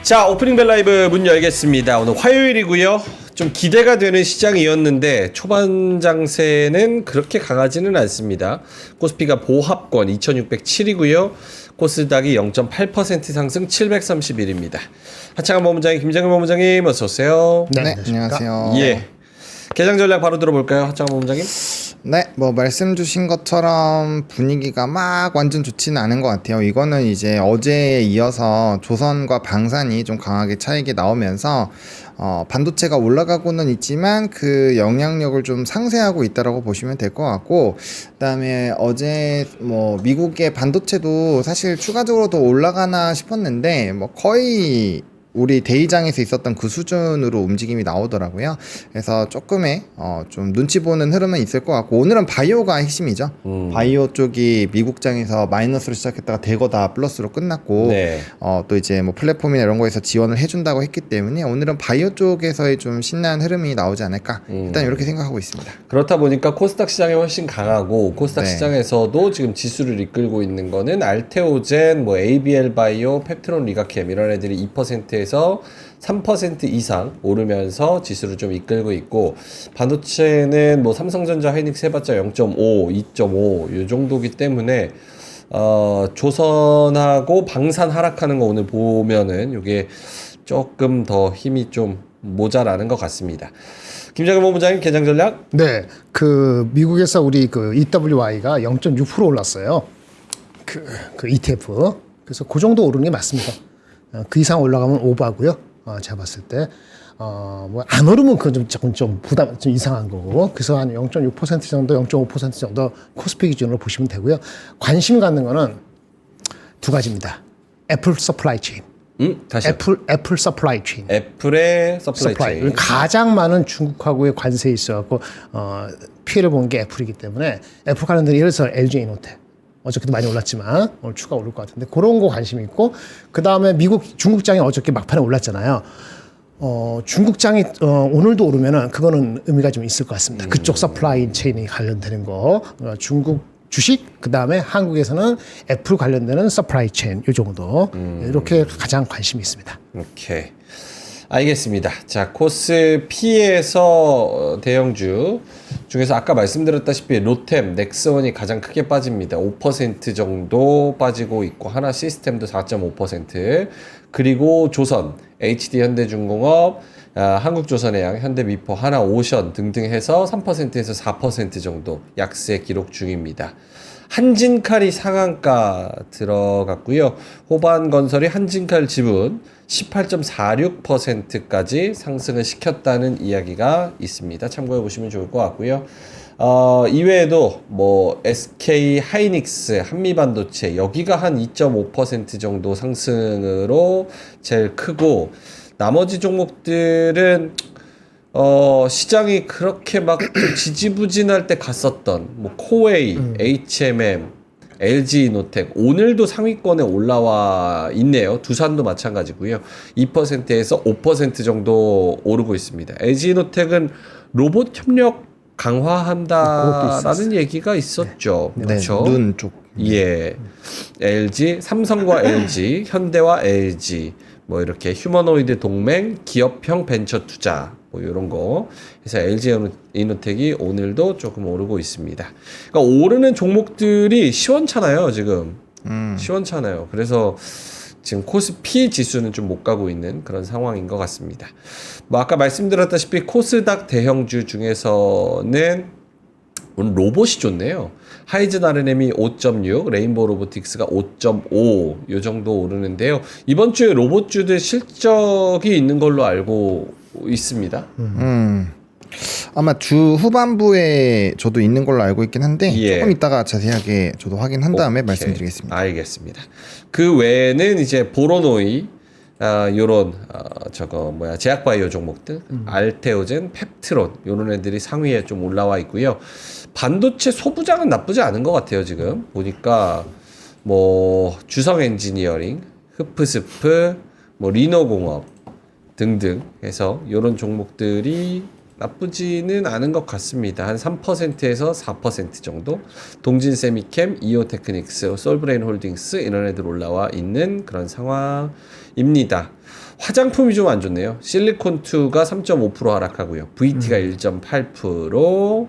자, 오프닝 벨 라이브 문 열겠습니다. 오늘 화요일이고요. 좀 기대가 되는 시장이었는데 초반 장세는 그렇게 강하지는 않습니다. 코스피가 보합권 2607이고요. 코스닥이 0.8% 상승 731입니다. 하창한 본부장님, 김정일 본부장님 어서 오세요. 네, 안녕하세요. 예. 개장 전략 바로 들어볼까요, 하창한 본부장님? 네, 뭐 말씀 주신 것처럼 분위기가 막 완전 좋지는 않은 것 같아요. 이거는 이제 어제에 이어서 조선과 방산이 좀 강하게 차익이 나오면서 반도체가 올라가고는 있지만 그 영향력을 좀 상쇄하고 있다라고 보시면 될 것 같고, 그다음에 어제 뭐 미국의 반도체도 사실 추가적으로 더 올라가나 싶었는데 뭐 거의 우리 대의장에서 있었던 그 수준으로 움직임이 나오더라고요. 그래서 조금의 좀 눈치 보는 흐름은 있을 것 같고, 오늘은 바이오가 핵심이죠. 바이오 쪽이 미국장에서 마이너스로 시작했다가 대거 다 플러스로 끝났고, 네. 또 이제 뭐 플랫폼이나 이런 거에서 지원을 해준다고 했기 때문에 오늘은 바이오 쪽에서의 좀 신나는 흐름이 나오지 않을까, 일단 이렇게 생각하고 있습니다. 그렇다 보니까 코스닥 시장이 훨씬 강하고, 코스닥 네. 시장에서도 지금 지수를 이끌고 있는 거는 알테오젠, 뭐 ABL 바이오, 펩트론 리가캠 이런 애들이 2%에서 3% 이상 오르면서 지수를 좀 이끌고 있고, 반도체는 뭐 삼성전자, 하이닉스 해봤자 0.5, 2.5 이 정도기 때문에 조선하고 방산 하락하는 거 오늘 보면은 이게 조금 더 힘이 좀 모자라는 것 같습니다. 김정일 본부장님, 개장 전략? 네, 그 미국에서 우리 그 EWI가 0.6% 올랐어요. 그 ETF. 그래서 그 정도 오르는 게 맞습니다. 그 이상 올라가면 오버하고요. 제가 봤을 때 뭐 안 오르면 그건 조금 부담 좀 이상한 거고. 그래서 한 0.6% 정도, 0.5% 정도 코스피 기준으로 보시면 되고요. 관심 갖는 거는 두 가지입니다. 애플 서플라이 체인. 다시. 애플 서플라이 체인. 애플의 서플라이 체인. 가장 많은 중국하고의 관세에 있어갖고 피해를 본 게 애플이기 때문에 애플 관련된 예를 들어서 LG 이노텍 어저께도 많이 올랐지만 오늘 추가 오를 것 같은데 그런 거 관심이 있고, 그 다음에 중국장이 어저께 막판에 올랐잖아요. 중국장이 오늘도 오르면은 그거는 의미가 좀 있을 것 같습니다. 그쪽 서플라이 체인이 관련되는 거, 중국 주식, 그 다음에 한국에서는 애플 관련되는 서플라이 체인 요 정도, 이렇게 가장 관심이 있습니다. 오케이. 알겠습니다. 자, 코스피에서 대형주 중에서 아까 말씀드렸다시피 로템, 넥스원이 가장 크게 빠집니다. 5% 정도 빠지고 있고, 하나 시스템도 4.5%, 그리고 조선, HD 현대중공업, 한국조선해양, 현대미포, 하나오션 등등 해서 3%에서 4% 정도 약세 기록 중입니다. 한진칼이 상한가 들어갔고요. 호반건설이 한진칼 지분 18.46%까지 상승을 시켰다는 이야기가 있습니다. 참고해 보시면 좋을 것 같고요. 이외에도 뭐 SK 하이닉스, 한미반도체 여기가 한 2.5% 정도 상승으로 제일 크고, 나머지 종목들은 시장이 그렇게 막 좀 지지부진할 때 갔었던 뭐 코웨이, HMM, LG이노텍 오늘도 상위권에 올라와 있네요. 두산도 마찬가지고요. 2%에서 5% 정도 오르고 있습니다. LG이노텍은 로봇 협력 강화한다라는 얘기가 있었죠. 네, 그렇죠? 눈 쪽. 예. LG, 삼성과 LG, 현대와 LG, 뭐 이렇게 휴머노이드 동맹, 기업형 벤처 투자, 뭐 이런 거 해서 LG 이노텍이 오늘도 조금 오르고 있습니다. 그러니까 오르는 종목들이 시원찮아요, 지금. 시원찮아요. 그래서 지금 코스피 지수는 좀 못 가고 있는 그런 상황인 것 같습니다. 뭐 아까 말씀드렸다시피 코스닥 대형주 중에서는 오늘 로봇이 좋네요. 하이즌 RNM이 5.6, 레인보우 로보틱스가 5.5 요 정도 오르는데요. 이번 주에 로봇주들 실적이 있는 걸로 알고 있습니다. 아마 주 후반부에 저도 있는 걸로 알고 있긴 한데, 예. 조금 이따가 자세하게 저도 확인한 다음에 오케이. 말씀드리겠습니다. 알겠습니다. 그 외에는 이제 보로노이, 요런 제약바이오 종목들, 알테오젠, 펩트론 요런 애들이 상위에 좀 올라와 있고요. 반도체 소부장은 나쁘지 않은 것 같아요. 지금 보니까 뭐 주성 엔지니어링, 흡프스프, 뭐 리노공업 등등 해서 요런 종목들이 나쁘지는 않은 것 같습니다. 한 3%에서 4% 정도. 동진세미캠, 이오테크닉스, 솔브레인 홀딩스 이런 애들 올라와 있는 그런 상황입니다. 화장품이 좀 안 좋네요. 실리콘2가 3.5% 하락하고요. VT가 1.8%,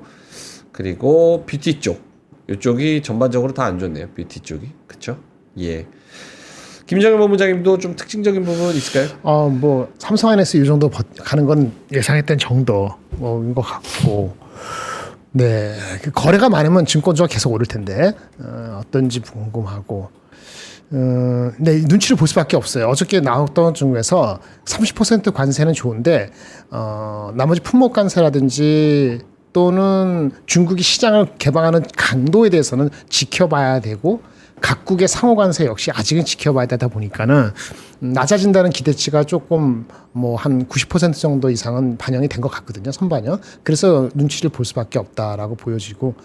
그리고 뷰티 쪽, 이쪽이 전반적으로 다 안 좋네요. 뷰티 쪽이, 그쵸? 예. 김정일 본부장님도 좀 특징적인 부분 있을까요? 뭐 삼성 하이닉스 이 정도 가는 건 예상했던 정도인 것 같고, 네, 그 거래가 많으면 증권주가 계속 오를 텐데 어떤지 궁금하고, 네, 눈치를 볼 수밖에 없어요. 어저께 나왔던 중에서 30% 관세는 좋은데 나머지 품목 관세라든지 또는 중국이 시장을 개방하는 강도에 대해서는 지켜봐야 되고, 각국의 상호 관세 역시 아직은 지켜봐야 되다 보니까는 낮아진다는 기대치가 조금 뭐 한 90% 정도 이상은 반영이 된 것 같거든요. 선반영. 그래서 눈치를 볼 수밖에 없다라고 보여지고,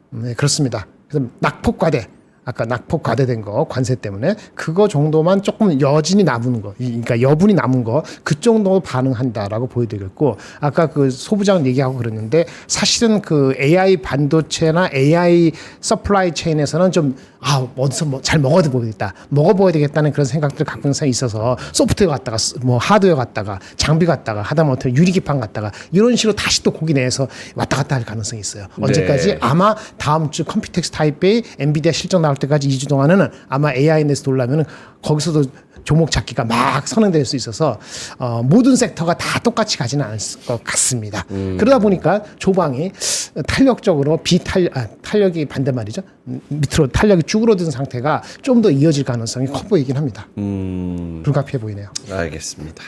네, 그렇습니다. 그래서 낙폭 과대. 아까 낙폭 과대된 거 관세 때문에 그거 정도만 조금 여진이 남은 거, 그러니까 여분이 남은 거 그 정도 반응한다라고 보여드렸고, 아까 그 소부장 얘기하고 그랬는데 사실은 그 AI 반도체나 AI 서플라이 체인에서는 좀 어디서 뭐 잘 먹어봐야 되겠다는 그런 생각들 갖고 있는 사람이 있어서 소프트웨어 갔다가 뭐 하드웨어 갔다가 장비 갔다가 하다못해 유리기판 갔다가 이런 식으로 다시 또 고기 내에서 왔다 갔다 할 가능성이 있어요. 언제까지? 네. 아마 다음 주 컴퓨텍스 타이베이 엔비디아 실적 나올 때까지 2주 동안은 아마 AI 넷에서 돌려면은 거기서도 종목 찾기가 막 선행될 수 있어서 모든 섹터가 다 똑같이 가지는 않을 것 같습니다. 그러다 보니까 조방이 탄력적으로 탄력이 반대말이죠. 밑으로 탄력이 쭈그러든 상태가 좀 더 이어질 가능성이 커 보이긴 합니다. 불가피해 보이네요. 알겠습니다.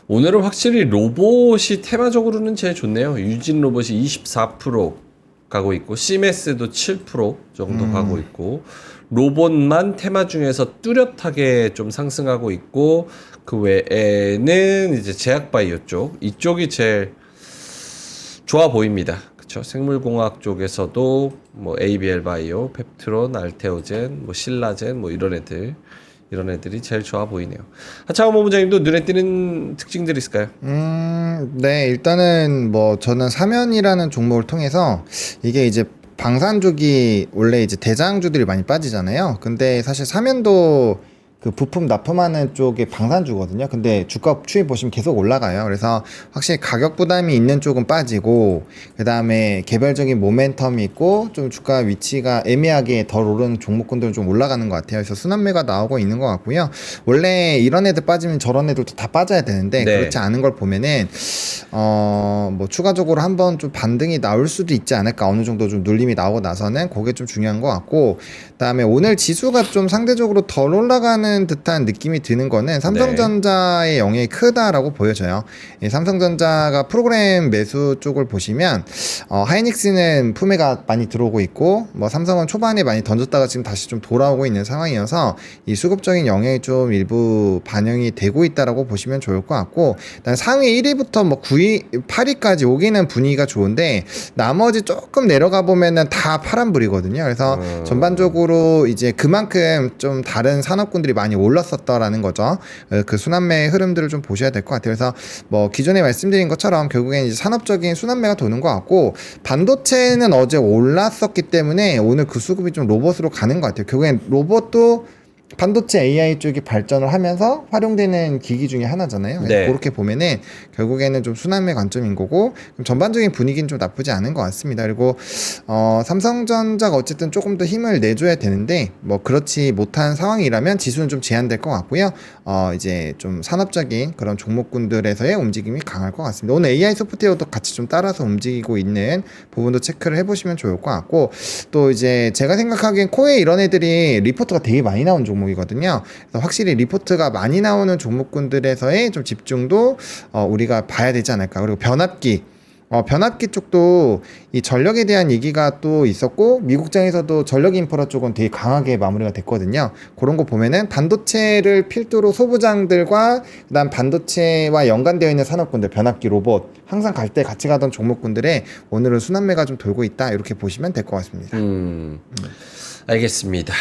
오늘은 확실히 로봇이 테마적으로는 제일 좋네요. 유진 로봇이 24% 가고 있고, 시메스도 7% 정도 가고 있고, 로봇만 테마 중에서 뚜렷하게 좀 상승하고 있고, 그 외에는 이제 제약바이오 쪽, 이쪽이 제일 좋아 보입니다. 그쵸? 생물공학 쪽에서도 뭐 ABL 바이오, 펩트론, 알테오젠, 뭐 신라젠, 뭐 이런 애들이 제일 좋아 보이네요. 하창원 본부장님도 눈에 띄는 특징들이 있을까요? 네, 일단은 뭐 저는 사면이라는 종목을 통해서 이게 이제 방산족이 원래 이제 대장주들이 많이 빠지잖아요. 근데 사실 사면도 그 부품 납품하는 쪽에 방산주거든요. 근데 주가 추이 보시면 계속 올라가요. 그래서 확실히 가격 부담이 있는 쪽은 빠지고, 그 다음에 개별적인 모멘텀이 있고 좀 주가 위치가 애매하게 덜 오르는 종목군들은 좀 올라가는 것 같아요. 그래서 순환매가 나오고 있는 것 같고요. 원래 이런 애들 빠지면 저런 애들도 다 빠져야 되는데 네. 그렇지 않은 걸 보면은 뭐 추가적으로 한번 좀 반등이 나올 수도 있지 않을까. 어느 정도 좀 눌림이 나오고 나서는 그게 좀 중요한 것 같고, 그다음에 오늘 지수가 좀 상대적으로 덜 올라가는 듯한 느낌이 드는 거는 삼성전자의 영향이 크다라고 보여져요. 이 삼성전자가 프로그램 매수 쪽을 보시면 하이닉스는 품매가 많이 들어오고 있고, 뭐 삼성은 초반에 많이 던졌다가 지금 다시 좀 돌아오고 있는 상황이어서 이 수급적인 영향이 좀 일부 반영이 되고 있다라고 보시면 좋을 것 같고, 일단 상위 1위부터 뭐 9위, 8위까지 오기는 분위기가 좋은데 나머지 조금 내려가 보면은 다 파란불이거든요. 그래서 전반적으로 이제 그만큼 좀 다른 산업군들이 많이 올랐었다라는 거죠. 그 순환매의 흐름들을 좀 보셔야 될 것 같아요. 그래서 뭐 기존에 말씀드린 것처럼 결국엔 이제 산업적인 순환매가 도는 것 같고, 반도체는 어제 올랐었기 때문에 오늘 그 수급이 좀 로봇으로 가는 것 같아요. 결국엔 로봇도 반도체 AI 쪽이 발전을 하면서 활용되는 기기 중에 하나잖아요. 네. 그렇게 보면은 결국에는 좀 순환매 관점인 거고, 그럼 전반적인 분위기는 좀 나쁘지 않은 것 같습니다. 그리고 삼성전자가 어쨌든 조금 더 힘을 내줘야 되는데 뭐 그렇지 못한 상황이라면 지수는 좀 제한될 것 같고요. 이제 좀 산업적인 그런 종목군들에서의 움직임이 강할 것 같습니다. 오늘 AI 소프트웨어도 같이 좀 따라서 움직이고 있는 부분도 체크를 해보시면 좋을 것 같고, 또 이제 제가 생각하기엔 코에 이런 애들이 리포트가 되게 많이 나온 종목이거든요. 그래서 확실히 리포트가 많이 나오는 종목군들에서의 좀 집중도 우리가 봐야 되지 않을까. 그리고 변압기 쪽도 이 전력에 대한 얘기가 또 있었고, 미국장에서도 전력 인프라 쪽은 되게 강하게 마무리가 됐거든요. 그런 거 보면은 반도체를 필두로 소부장들과 그다음 반도체와 연관되어 있는 산업군들, 변압기, 로봇 항상 갈 때 같이 가던 종목군들의 오늘은 순환매가 좀 돌고 있다, 이렇게 보시면 될 것 같습니다. 알겠습니다.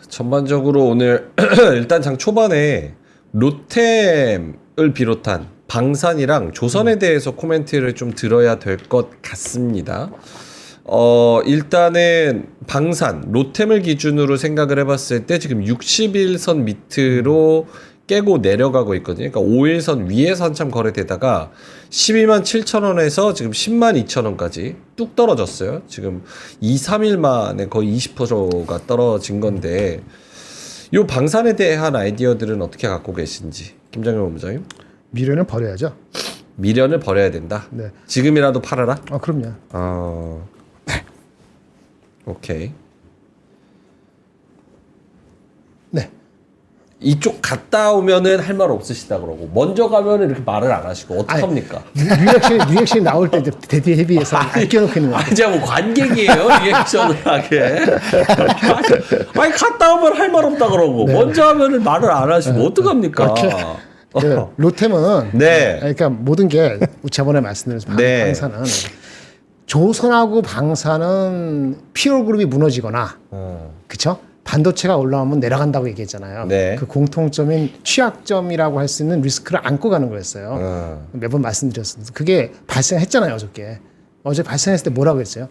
전반적으로 오늘 일단 장 초반에 로템을 비롯한 방산이랑 조선에 대해서 코멘트를 좀 들어야 될 것 같습니다. 일단은 방산, 로템을 기준으로 생각을 해봤을 때 지금 60일선 밑으로 깨고 내려가고 있거든요. 그러니까 5일선 위에서 한참 거래되다가 12만 7천 원에서 지금 10만 2천 원까지 뚝 떨어졌어요. 지금 2, 3일 만에 거의 20%가 떨어진 건데 요 방산에 대한 아이디어들은 어떻게 갖고 계신지 김정일 본부장님? 미래는 버려야죠. 미련을 버려야 된다. 네. 지금이라도 팔아라. 그럼요. 오케이. 네. 이쪽 갔다 오면은 할 말 없으시다 그러고 먼저 가면은 이렇게 말을 안 하시고 어떡합니까? 리액션이 나올 때 대비해서 아껴놓고 있는 거예요. 제가 뭐 관객이에요 리액션을 하게. 아니 갔다 오면 할 말 없다 그러고 먼저 하면은 말을 안 하시고 어떡합니까? 그 로템은 네. 그러니까 모든 게 저번에 말씀드린 네. 방사는 조선하고 방사는 피올 그룹이 무너지거나 그쵸? 반도체가 올라오면 내려간다고 얘기했잖아요. 네. 그 공통점인 취약점이라고 할 수 있는 리스크를 안고 가는 거였어요. 매번 말씀드렸습니다. 그게 발생했잖아요, 어저께. 어제 발생했을 때 뭐라고 했어요?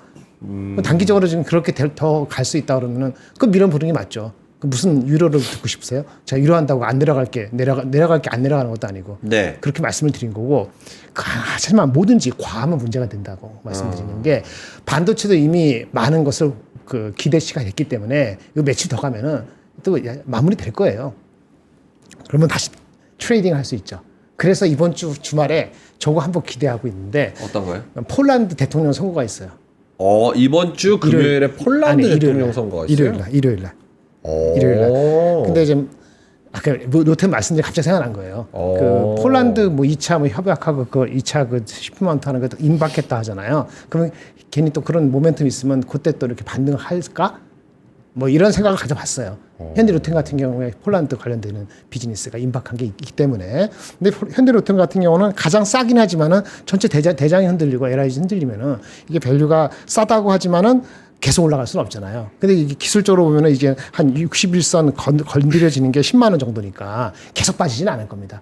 단기적으로 지금 그렇게 더 갈 수 있다 그러면은 그 밀어 부르는 게 맞죠. 그 무슨 위로를 듣고 싶으세요? 제가 위로한다고 안 내려갈게 내려갈 게 안 내려가는 것도 아니고 네. 그렇게 말씀을 드린 거고 하지만 뭐든지 과하면 문제가 된다고 말씀드리는 게 반도체도 이미 많은 것을 그 기대치가 됐기 때문에 이거 며칠 더 가면은 또 마무리 될 거예요. 그러면 다시 트레이딩 할 수 있죠. 그래서 이번 주말에 저거 한번 기대하고 있는데 어떤 거요? 폴란드 대통령 선거가 있어요. 이번 주 금요일에 폴란드 아니, 대통령 선거가 있어요. 일요일 날. 근데 지금 아까 로템 말씀드린 갑자기 생각난 거예요. 그 폴란드 뭐 2차 뭐 협약하고 그 2차 그 시프먼트 하는 거 임박했다 하잖아요. 그러면 괜히 또 그런 모멘텀 있으면 그때 또 이렇게 반등을 할까? 뭐 이런 생각을 가져봤어요. 현대로템 같은 경우에 폴란드 관련되는 비즈니스가 임박한 게 있기 때문에. 근데 현대로템 같은 경우는 가장 싸긴 하지만은 전체 대장이 흔들리고 LIG 흔들리면은 이게 밸류가 싸다고 하지만은 계속 올라갈 수는 없잖아요. 근데 이게 기술적으로 보면은 이제 한 61선 건드려지는 게 10만 원 정도니까 계속 빠지지는 않을 겁니다.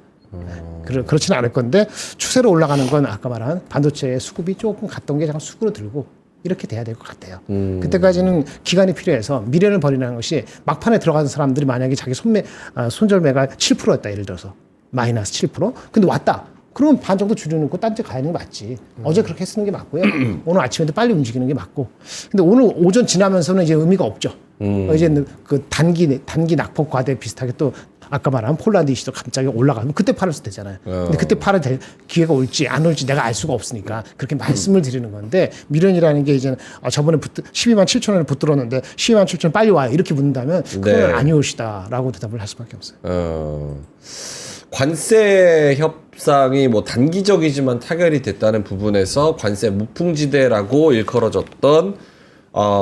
그렇지는 않을 건데 추세로 올라가는 건 아까 말한 반도체의 수급이 조금 갔던 게 잠깐 수급으로 들고 이렇게 돼야 될 것 같아요. 그때까지는 기간이 필요해서 미래를 버리는 것이 막판에 들어가는 사람들이 만약에 자기 손절매가 7%였다 예를 들어서 마이너스 7%. 근데 왔다. 그러면 반 정도 줄여놓고 딴 데 가야 하는 게 맞지. 어제 그렇게 쓰는 게 맞고요. 오늘 아침에도 빨리 움직이는 게 맞고. 근데 오늘 오전 지나면서는 이제 의미가 없죠. 이제 그 단기 낙폭 과대 비슷하게 또 아까 말한 폴란드 이슈도 갑자기 올라가면 그때 팔아도 되잖아요. 근데 그때 팔아도 될 기회가 올지 안 올지 내가 알 수가 없으니까 그렇게 말씀을 드리는 건데 미련이라는 게 이제 저번에 12만 7천 원을 붙들었는데 12만 7천 원 빨리 와요. 이렇게 묻는다면 그건 네. 아니오시다라고 대답을 할 수밖에 없어요. 관세 협상이 뭐 단기적이지만 타결이 됐다는 부분에서 관세 무풍지대라고 일컬어졌던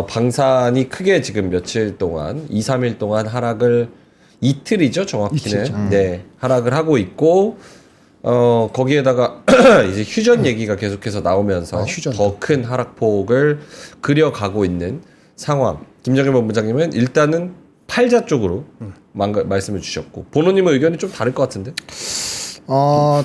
방산이 크게 지금 며칠 동안 2, 3일 동안 하락을 이틀이죠 정확히는 이틀이죠. 네 하락을 하고 있고 거기에다가 이제 휴전 얘기가 계속해서 나오면서 휴전. 더 큰 하락폭을 그려가고 있는 상황. 김정일 본부장님은 일단은 팔자 쪽으로 말씀을 주셨고 본호님의 의견이 좀 다를 것 같은데.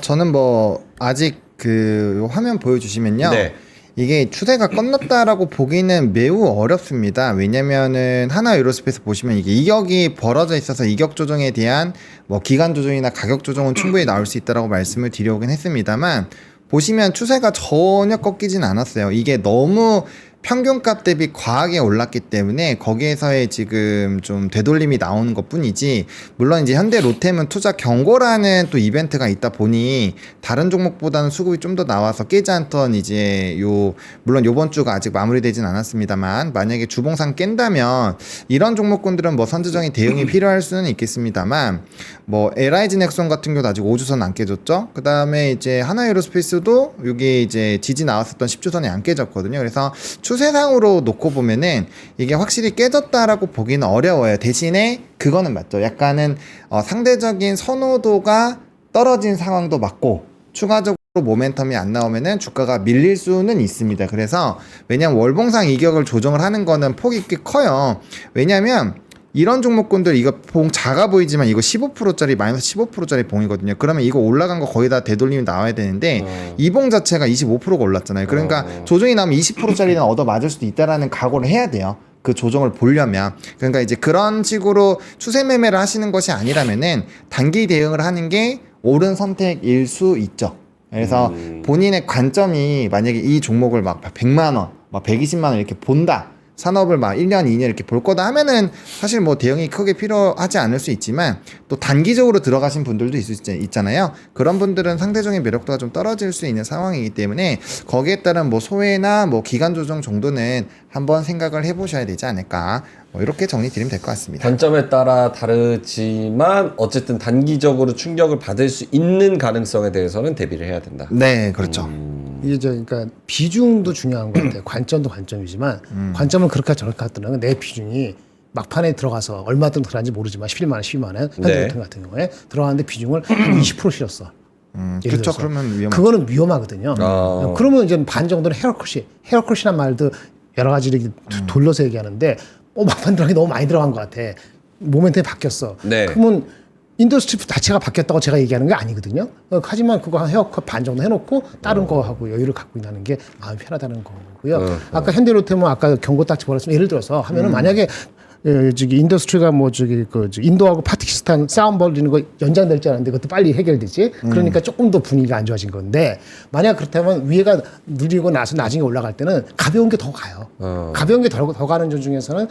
저는 뭐 아직 그 화면 보여주시면요. 네. 이게 추세가 끝났다라고 보기는 매우 어렵습니다. 왜냐면은 하나 에어로스페이스 보시면 이게 이격이 벌어져 있어서 이격 조정에 대한 뭐 기간 조정이나 가격 조정은 충분히 나올 수 있다라고 말씀을 드려오긴 했습니다만 보시면 추세가 전혀 꺾이진 않았어요. 이게 너무 평균값 대비 과하게 올랐기 때문에 거기에서의 지금 좀 되돌림이 나오는 것 뿐이지, 물론 이제 현대 로템은 투자 경고라는 또 이벤트가 있다 보니 다른 종목보다는 수급이 좀 더 나와서 깨지 않던 이제 물론 요번 주가 아직 마무리되진 않았습니다만 만약에 주봉상 깬다면 이런 종목군들은 뭐 선제적인 대응이 필요할 수는 있겠습니다만, 뭐 LIG 넥슨 같은 경우도 아직 5주선 안 깨졌죠. 그 다음에 이제 하나에어로스페이스도 여기 이제 지지 나왔었던 10주선이 안 깨졌거든요. 그래서 추세상으로 놓고 보면은 이게 확실히 깨졌다라고 보기는 어려워요. 대신에 그거는 맞죠. 약간은 상대적인 선호도가 떨어진 상황도 맞고 추가적으로 모멘텀이 안 나오면은 주가가 밀릴 수는 있습니다. 그래서 왜냐면 월봉상 이격을 조정을 하는 거는 폭이 꽤 커요. 왜냐면 이런 종목군들 이거 봉 작아 보이지만 이거 15%짜리 마이너스 15%짜리 봉이거든요. 그러면 이거 올라간 거 거의 다 되돌림이 나와야 되는데 이 봉 자체가 25%가 올랐잖아요. 그러니까 조정이 나오면 20%짜리는 얻어 맞을 수도 있다라는 각오를 해야 돼요. 그 조정을 보려면. 그러니까 이제 그런 식으로 추세 매매를 하시는 것이 아니라면은 단기 대응을 하는 게 옳은 선택일 수 있죠. 그래서 본인의 관점이 만약에 이 종목을 막 100만 원, 막 120만 원 이렇게 본다. 산업을 막 1년, 2년 이렇게 볼 거다 하면은 사실 뭐 대응이 크게 필요하지 않을 수 있지만 또 단기적으로 들어가신 분들도 있잖아요. 그런 분들은 상대적인 매력도가 좀 떨어질 수 있는 상황이기 때문에 거기에 따른 뭐 소외나 뭐 기간 조정 정도는 한번 생각을 해보셔야 되지 않을까. 뭐 이렇게 정리 드리면 될 것 같습니다. 관점에 따라 다르지만 어쨌든 단기적으로 충격을 받을 수 있는 가능성에 대해서는 대비를 해야 된다. 네, 그렇죠. 이게 그러니까 비중도 중요한 것 같아요. 관점도 관점이지만 관점은 그렇게 저렇게 하더라도 내 비중이 막판에 들어가서 얼마든 들어간지 모르지만 11만 원, 12만 원 현대로템 같은 경우에 들어가는데 비중을 한 20% 실었어. 예를 그렇죠. 들어서. 그러면 위험. 그거는 위험하거든요. 그러면 이제 반 정도는 헤어컷이란 말도 여러 가지를 이렇게 돌려서 얘기하는데 막판 들어가기 너무 많이 들어간 것 같아. 모멘텀이 바뀌었어. 네. 그러면 인더스트리 자체가 바뀌었다고 제가 얘기하는 게 아니거든요. 하지만 그거 한 헤어컷 반 정도 해놓고 다른 거 하고 여유를 갖고 있는 게 마음이 편하다는 거고요. 아까 현대로템은 아까 경고 딱지 벌었으면 예를 들어서 하면은 만약에 저기 인더스트리가 뭐 저기 인도하고 파키스탄 싸움 벌리는 거 연장될 줄 알았는데 그것도 빨리 해결되지. 그러니까 조금 더 분위기가 안 좋아진 건데 만약 그렇다면 위에가 느리고 나서 나중에 올라갈 때는 가벼운 게 더 가요. 가벼운 게 더 가는 중 중에서는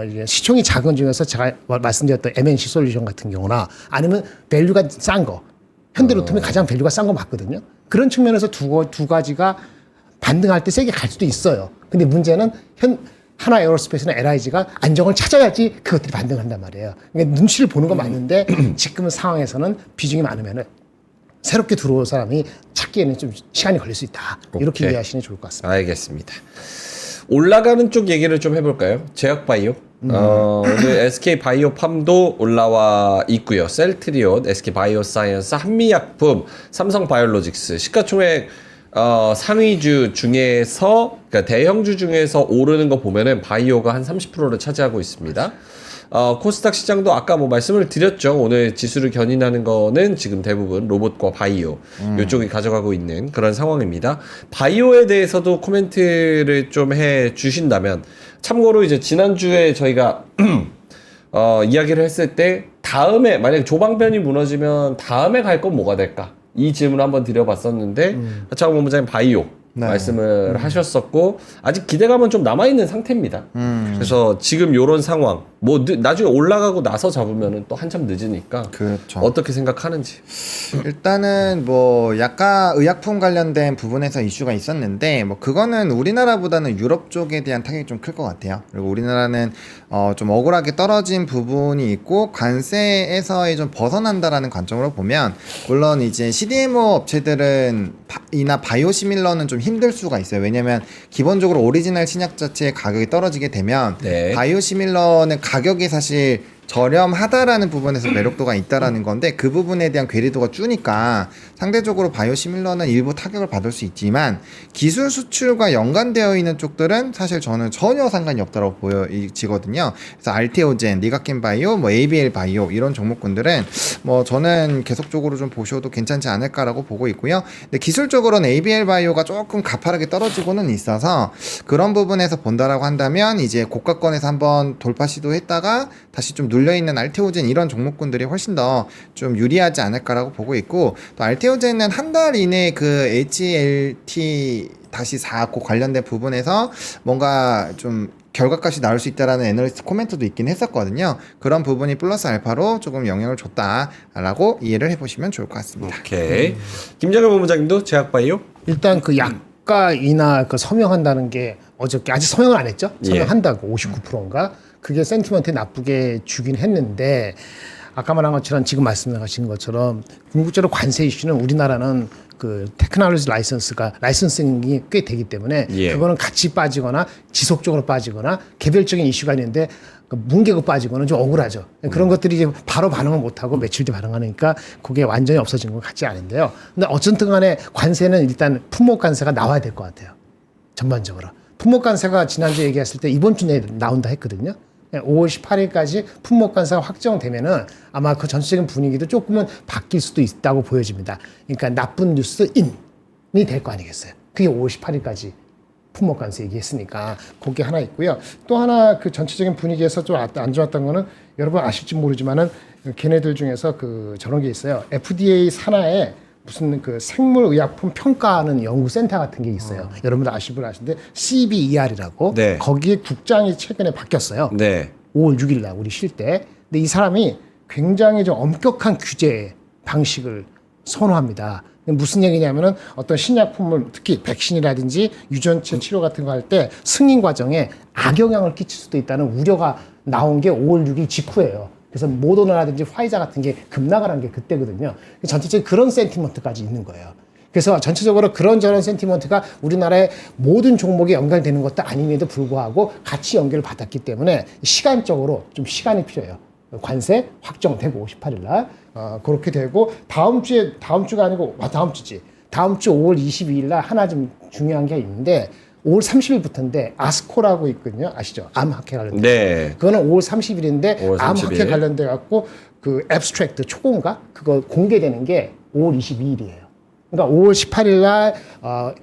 이게 시총이 작은 중에서 제가 말씀드렸던 MNC 솔루션 같은 경우나 아니면 밸류가 싼 거 현대로템이 가장 밸류가 싼 거 맞거든요. 그런 측면에서 두 가지가 반등할 때 세게 갈 수도 있어요. 근데 문제는 하나 에어로스페이스나 LIG가 안정을 찾아야지 그것들이 반등한단 말이에요. 그러니까 눈치를 보는 건 맞는데 지금 상황에서는 비중이 많으면은 새롭게 들어올 사람이 찾기에는 좀 시간이 걸릴 수 있다. 이렇게 오케이. 이해하시는 게 좋을 것 같습니다. 알겠습니다. 올라가는 쪽 얘기를 좀 해볼까요? 제약바이오. 오늘 SK바이오팜도 올라와 있고요. 셀트리온, SK바이오사이언스, 한미약품, 삼성바이오로직스 시가총액 상위주 중에서 그러니까 대형주 중에서 오르는 거 보면은 바이오가 한 30%를 차지하고 있습니다. 코스닥 시장도 아까 뭐 말씀을 드렸죠. 오늘 지수를 견인하는 거는 지금 대부분 로봇과 바이오 이쪽이 가져가고 있는 그런 상황입니다. 바이오에 대해서도 코멘트를 좀 해 주신다면 참고로 이제 지난주에 저희가 이야기를 했을 때 다음에 만약에 조방변이 무너지면 다음에 갈 건 뭐가 될까? 이 질문을 한번 드려봤었는데 하창원 본부장님 바이오 네. 말씀을 하셨었고 아직 기대감은 좀 남아있는 상태입니다. 그래서 지금 요런 상황 뭐 나중에 올라가고 나서 잡으면은 또 한참 늦으니까 그렇죠. 어떻게 생각하는지. 일단은 뭐 약간 의약품 관련된 부분에서 이슈가 있었는데 뭐 그거는 우리나라보다는 유럽 쪽에 대한 타격이 좀 클 것 같아요. 그리고 우리나라는 좀 억울하게 떨어진 부분이 있고 관세에서의 좀 벗어난다라는 관점으로 보면 물론 이제 CDMO 업체들은 이나 바이오시밀러는 좀 힘들 수가 있어요. 왜냐면 기본적으로 오리지널 신약 자체의 가격이 떨어지게 되면 네. 바이오시밀러는 가격이 사실 저렴하다라는 부분에서 매력도가 있다라는 건데 그 부분에 대한 괴리도가 주니까 상대적으로 바이오시밀러는 일부 타격을 받을 수 있지만 기술 수출과 연관되어 있는 쪽들은 사실 저는 전혀 상관이 없다고 보여지거든요. 그래서 알테오젠, 리가켄바이오, 뭐 ABL 바이오 이런 종목군들은 뭐 저는 계속적으로 좀 보셔도 괜찮지 않을까라고 보고 있고요. 근데 기술적으로는 ABL 바이오가 조금 가파르게 떨어지고는 있어서 그런 부분에서 본다라고 한다면 이제 고가권에서 한번 돌파 시도했다가 다시 좀 눌려있는 알테오젠 이런 종목군들이 훨씬 더 좀 유리하지 않을까라고 보고 있고 또 알테오젠은 한 달 이내에 그 HLT-4고 관련된 부분에서 뭔가 좀 결과값이 나올 수 있다라는 애널리스트 코멘트도 있긴 했었거든요. 그런 부분이 플러스 알파로 조금 영향을 줬다라고 이해를 해보시면 좋을 것 같습니다. 오케이. 김정일 본부장님도 제약바이오? 일단 그 약가 인하 그 서명한다는 게 어저께 아직 서명을 안 했죠? 서명한다고 59%인가? 그게 센티먼트에 나쁘게 주긴 했는데 아까 말한 것처럼 지금 말씀하신 것처럼 궁극적으로 관세 이슈는 우리나라는 그 테크놀로지 라이선싱이 꽤 되기 때문에 그거는 같이 빠지거나 지속적으로 빠지거나 개별적인 이슈가 있는데 뭉개고 빠지거나 좀 억울하죠. 그런 것들이 이제 바로 반응을 못하고 며칠 뒤 반응하니까 그게 완전히 없어진 것 같지 않은데요. 근데 어쨌든 간에 관세는 일단 품목 관세가 나와야 될 것 같아요. 전반적으로. 품목 관세가 지난주에 얘기했을 때 이번 주 내에 나온다 했거든요. 5월 18일까지 품목 관세가 확정되면은 아마 그 전체적인 분위기도 조금은 바뀔 수도 있다고 보여집니다. 그러니까 나쁜 뉴스 인이 될 거 아니겠어요. 그게 5월 18일까지 품목 관세 얘기했으니까 그게 하나 있고요. 또 하나 그 전체적인 분위기에서 좀 안 좋았던 거는 여러분 아실지 모르지만은 걔네들 중에서 그 저런 게 있어요. FDA 산하에 무슨 그 생물의약품 평가하는 연구센터 같은 게 있어요. 여러분들 아실 분 아시는데 CBER이라고 네. 거기에 국장이 최근에 바뀌었어요. 네. 5월 6일 날 우리 쉴 때. 근데 이 사람이 굉장히 좀 엄격한 규제 방식을 선호합니다. 무슨 얘기냐면은 어떤 신약품을 특히 백신이라든지 유전체 치료 같은 거 할 때 승인 과정에 악영향을 끼칠 수도 있다는 우려가 나온 게 5월 6일 직후예요. 그래서 모더나라든지 화이자 같은 게 급락을 한 게 그때거든요. 전체적인 그런 센티먼트까지 있는 거예요. 그래서 전체적으로 그런저런 센티먼트가 우리나라의 모든 종목에 연결되는 것도 아님에도 불구하고 같이 연결을 받았기 때문에 시간적으로 좀 시간이 필요해요. 관세 확정되고 18일 날 그렇게 되고 다음 주가 아니고 다음 주지. 다음 주 5월 22일 날 하나 좀 중요한 게 있는데 5월 30일부터인데 아스코라고 있거든요. 아시죠? 암학회 관련된. 네. 그거는 5월 30일인데 5월 30일. 암학회 관련돼 갖고 그 앱스트랙트 초고인가 그거 공개되는 게 5월 22일이에요. 그러니까 5월 18일 날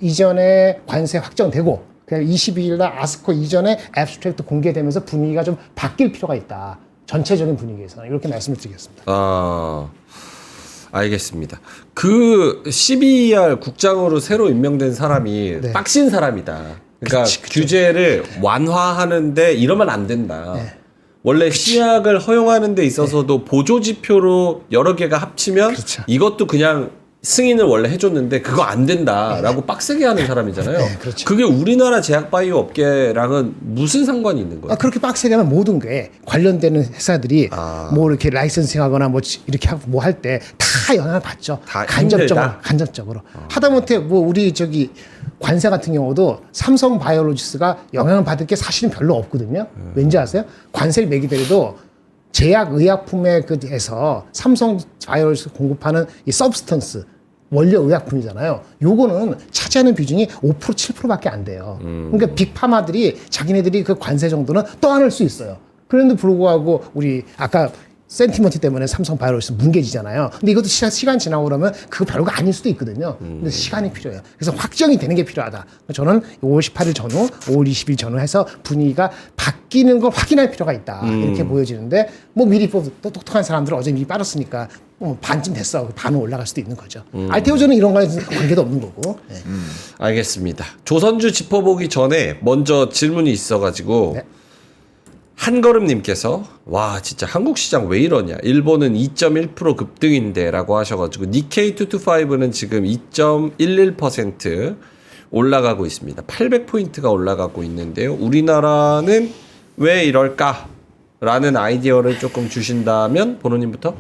이전에 관세 확정되고 그냥 22일 날 아스코 이전에 앱스트랙트 공개되면서 분위기가 좀 바뀔 필요가 있다. 전체적인 분위기에서 이렇게 말씀을 드리겠습니다. 알겠습니다. 그 CBER 국장으로 새로 임명된 사람이 네. 빡신 사람이다. 그러니까 그치. 규제를 완화하는데 이러면 안 된다. 네. 원래 시약을 허용하는 데 있어서도 보조 지표로 여러 개가 합치면 그렇죠. 이것도 그냥 승인을 원래 해줬는데 그거 안 된다라고 빡세게 하는 사람이잖아요. 네, 그렇죠. 그게 우리나라 제약바이오 업계랑은 무슨 상관이 있는 거예요? 그렇게 빡세게 하면 모든 게 관련되는 회사들이 뭐 이렇게 라이선싱하거나 뭐 이렇게 하고 뭐 할 때 다 영향을 받죠. 다 간접적으로. 하다못해 뭐 우리 저기 관세 같은 경우도 삼성 바이오로지스가 영향을 받을 게 사실은 별로 없거든요. 왠지 아세요? 관세를 매기더라도 제약 의약품에 그에서 삼성 바이오로지스 공급하는 이 서브스턴스 원료 의약품이잖아요. 요거는 차지하는 비중이 5% 7%밖에 안 돼요. 그러니까 빅파마들이 자기네들이 그 관세 정도는 떠안을 수 있어요. 그런데 불구하고 우리 아까 센티먼트 때문에 삼성 바이오로지스 뭉개지잖아요. 근데 이것도 시간 지나고 그러면 그거 별거 아닐 수도 있거든요. 근데 시간이 필요해요. 그래서 확정이 되는 게 필요하다. 저는 5월 18일 전후, 5월 20일 전후 해서 분위기가 바뀌는 걸 확인할 필요가 있다. 이렇게 보여지는데 뭐 미리 또 똑똑한 사람들은 어제 미리 빨았으니까 반쯤 됐어. 반은 올라갈 수도 있는 거죠. 알테오전은 이런 거에 관계도 없는 거고. 네. 알겠습니다. 조선주 짚어보기 전에 먼저 질문이 있어가지고 네. 한걸음님께서 와 진짜 한국 시장 왜 이러냐 일본은 2.1% 급등인데 라고 하셔가지고 니케이 225는 지금 2.11% 올라가고 있습니다. 800포인트가 올라가고 있는데요. 우리나라는 왜 이럴까? 라는 아이디어를 조금 주신다면 보노님부터?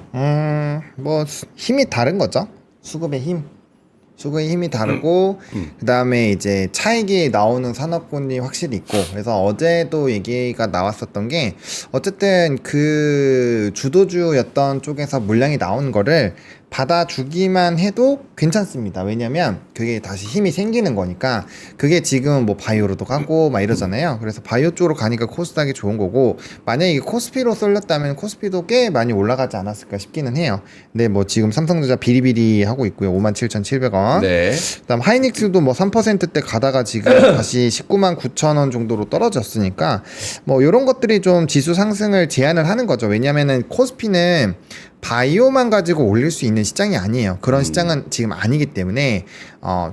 뭐 힘이 다른 거죠. 수급의 힘이 다르고 그다음에 이제 차익이 나오는 산업군이 확실히 있고 그래서 어제도 얘기가 나왔었던 게 어쨌든 그 주도주였던 쪽에서 물량이 나온 거를 받아주기만 해도 괜찮습니다. 왜냐면 그게 다시 힘이 생기는 거니까 그게 지금 뭐 바이오로도 가고 막 이러잖아요. 그래서 바이오 쪽으로 가니까 코스닥이 좋은 거고 만약에 이게 코스피로 쏠렸다면 코스피도 꽤 많이 올라가지 않았을까 싶기는 해요. 근데 뭐 지금 삼성전자 비리비리 하고 있고요. 57,700원. 네. 그다음 하이닉스도 뭐 3%대 가다가 지금 다시 199,000원 정도로 떨어졌으니까 뭐 이런 것들이 좀 지수 상승을 제한을 하는 거죠. 왜냐면은 코스피는 바이오만 가지고 올릴 수 있는 시장이 아니에요. 그런 시장은 지금 아니기 때문에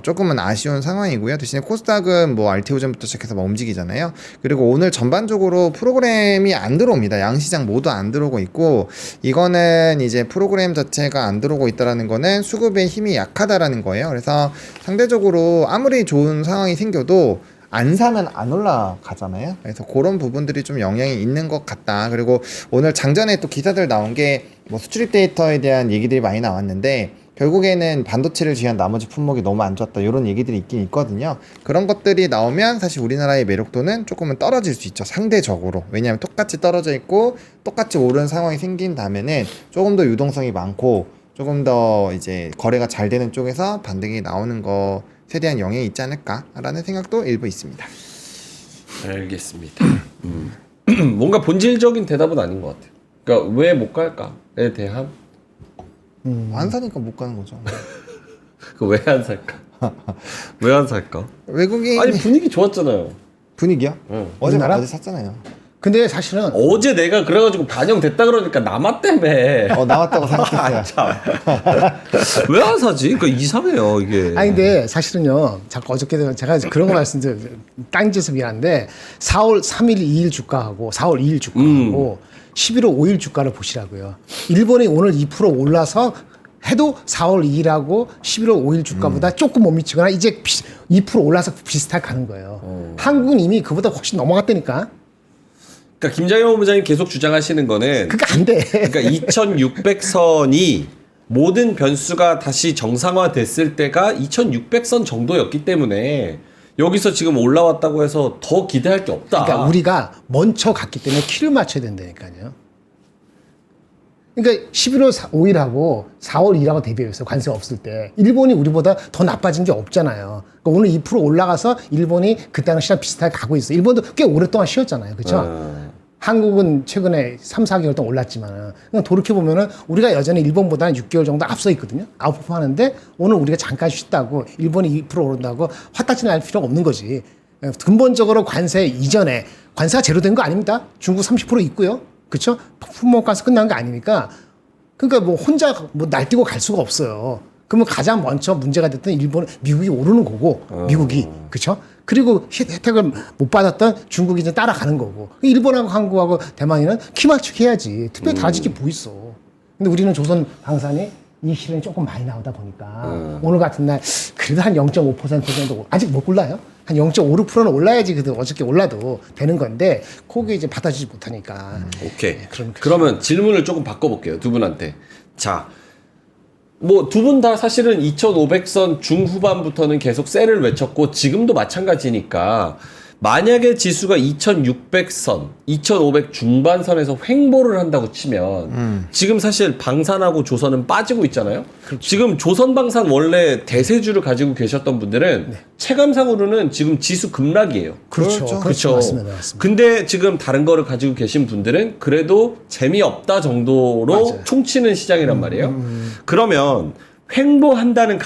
조금은 아쉬운 상황이고요. 대신에 코스닥은 뭐 알테오전부터 시작해서 막 움직이잖아요. 그리고 오늘 전반적으로 프로그램이 안 들어옵니다. 양시장 모두 안 들어오고 있고 이거는 이제 프로그램 자체가 안 들어오고 있다라는 거는 수급의 힘이 약하다라는 거예요. 그래서 상대적으로 아무리 좋은 상황이 생겨도 안 사면 안 올라가잖아요. 그래서 그런 부분들이 좀 영향이 있는 것 같다. 그리고 오늘 장전에 또 기사들 나온 게 뭐 수출입 데이터에 대한 얘기들이 많이 나왔는데 결국에는 반도체를 위한 나머지 품목이 너무 안 좋았다. 이런 얘기들이 있긴 있거든요. 그런 것들이 나오면 사실 우리나라의 매력도는 조금은 떨어질 수 있죠. 상대적으로. 왜냐하면 똑같이 떨어져 있고 똑같이 오른 상황이 생긴다면은 조금 더 유동성이 많고 조금 더 이제 거래가 잘 되는 쪽에서 반등이 나오는 것에 대한 영향이 있지 않을까라는 생각도 일부 있습니다. 알겠습니다. 뭔가 본질적인 대답은 아닌 것 같아요. 그러니까 왜 못 갈까에 대한 안 사니까 못 가는 거죠. 그 왜 안 살까? 왜 안 살까? 외국인 아니 분위기 좋았잖아요. 분위기요? 응. 우리나라? 어제 샀잖아요. 근데 사실은 어제 내가 그래가지고 반영됐다 그러니까 남아 때문에 나왔다고 생각했어요. 왜 안 사지? 그러니까 이상해요 이게. 아니 근데 사실은요. 자꾸 어저께도 제가 그런 거 말씀드려 딴짓에서 미안한데 4월 3일 2일 주가하고 4월 2일 주가하고 11월 5일 주가를 보시라고요. 일본이 오늘 2% 올라서 해도 4월 2일하고 11월 5일 주가보다 조금 못 미치거나 이제 2% 올라서 비슷하게 가는 거예요. 한국은 이미 그보다 훨씬 넘어갔다니까. 그러니까 김장현 본부장님 계속 주장하시는 거는 그게 안 돼. 그러니까 2600선이 모든 변수가 다시 정상화됐을 때가 2600선 정도였기 때문에 여기서 지금 올라왔다고 해서 더 기대할 게 없다. 그러니까 우리가 먼저 갔기 때문에 키를 맞춰야 된다니까요. 그러니까 11월 5일하고 4월 2일하고 대비해서 관세 없을 때 일본이 우리보다 더 나빠진 게 없잖아요. 그러니까 오늘 2% 올라가서 일본이 그 당시랑 비슷하게 가고 있어요. 일본도 꽤 오랫동안 쉬었잖아요. 그렇죠? 한국은 최근에 3, 4개월 동안 올랐지만 돌이켜보면은 우리가 여전히 일본보다는 6개월 정도 앞서 있거든요. 아웃퍼폼 하는데 오늘 우리가 잠깐 쉬었다고 일본이 2% 오른다고 화딱지 날 필요가 없는 거지. 근본적으로 관세 이전에 관세가 제로된 거 아닙니다. 중국 30% 있고요. 그렇죠? 품목가서 끝난 거 아니니까. 그러니까 뭐 혼자 뭐 날뛰고 갈 수가 없어요. 그러면 가장 먼저 문제가 됐던 일본, 미국이 오르는 거고, 미국이 그렇죠? 그리고 혜택을 못 받았던 중국이 이제 따라가는 거고, 일본하고 한국하고 대만이는 키 맞추기 해야지. 특별히 달라질 게 뭐 있어? 근데 우리는 조선 방산이 이 실현이 조금 많이 나오다 보니까 오늘 같은 날 그래도 한 0.5% 정도 아직 못 올라요. 한 0.56%는 올라야지 그래도 어저께 올라도 되는 건데 그게 이제 받아주지 못하니까. 오케이. 그럼 그러면 질문을 조금 바꿔볼게요. 두 분한테. 자, 뭐 두 분 다 사실은 2500선 중후반부터는 계속 셀을 외쳤고 지금도 마찬가지니까 만약에 지수가 2600선, 2500 중반선에서 횡보를 한다고 치면 지금 사실 방산하고 조선은 빠지고 있잖아요. 그렇죠. 지금 조선 방산 원래 대세주를 가지고 계셨던 분들은 체감상으로는 지금 지수 급락이에요. 그렇죠. 그렇죠. 맞습니다. 맞습니다. 근데 지금 다른 거를 가지고 계신 분들은 그래도 재미없다 정도로 맞아요. 총치는 시장이란 말이에요. 그러면 횡보한다는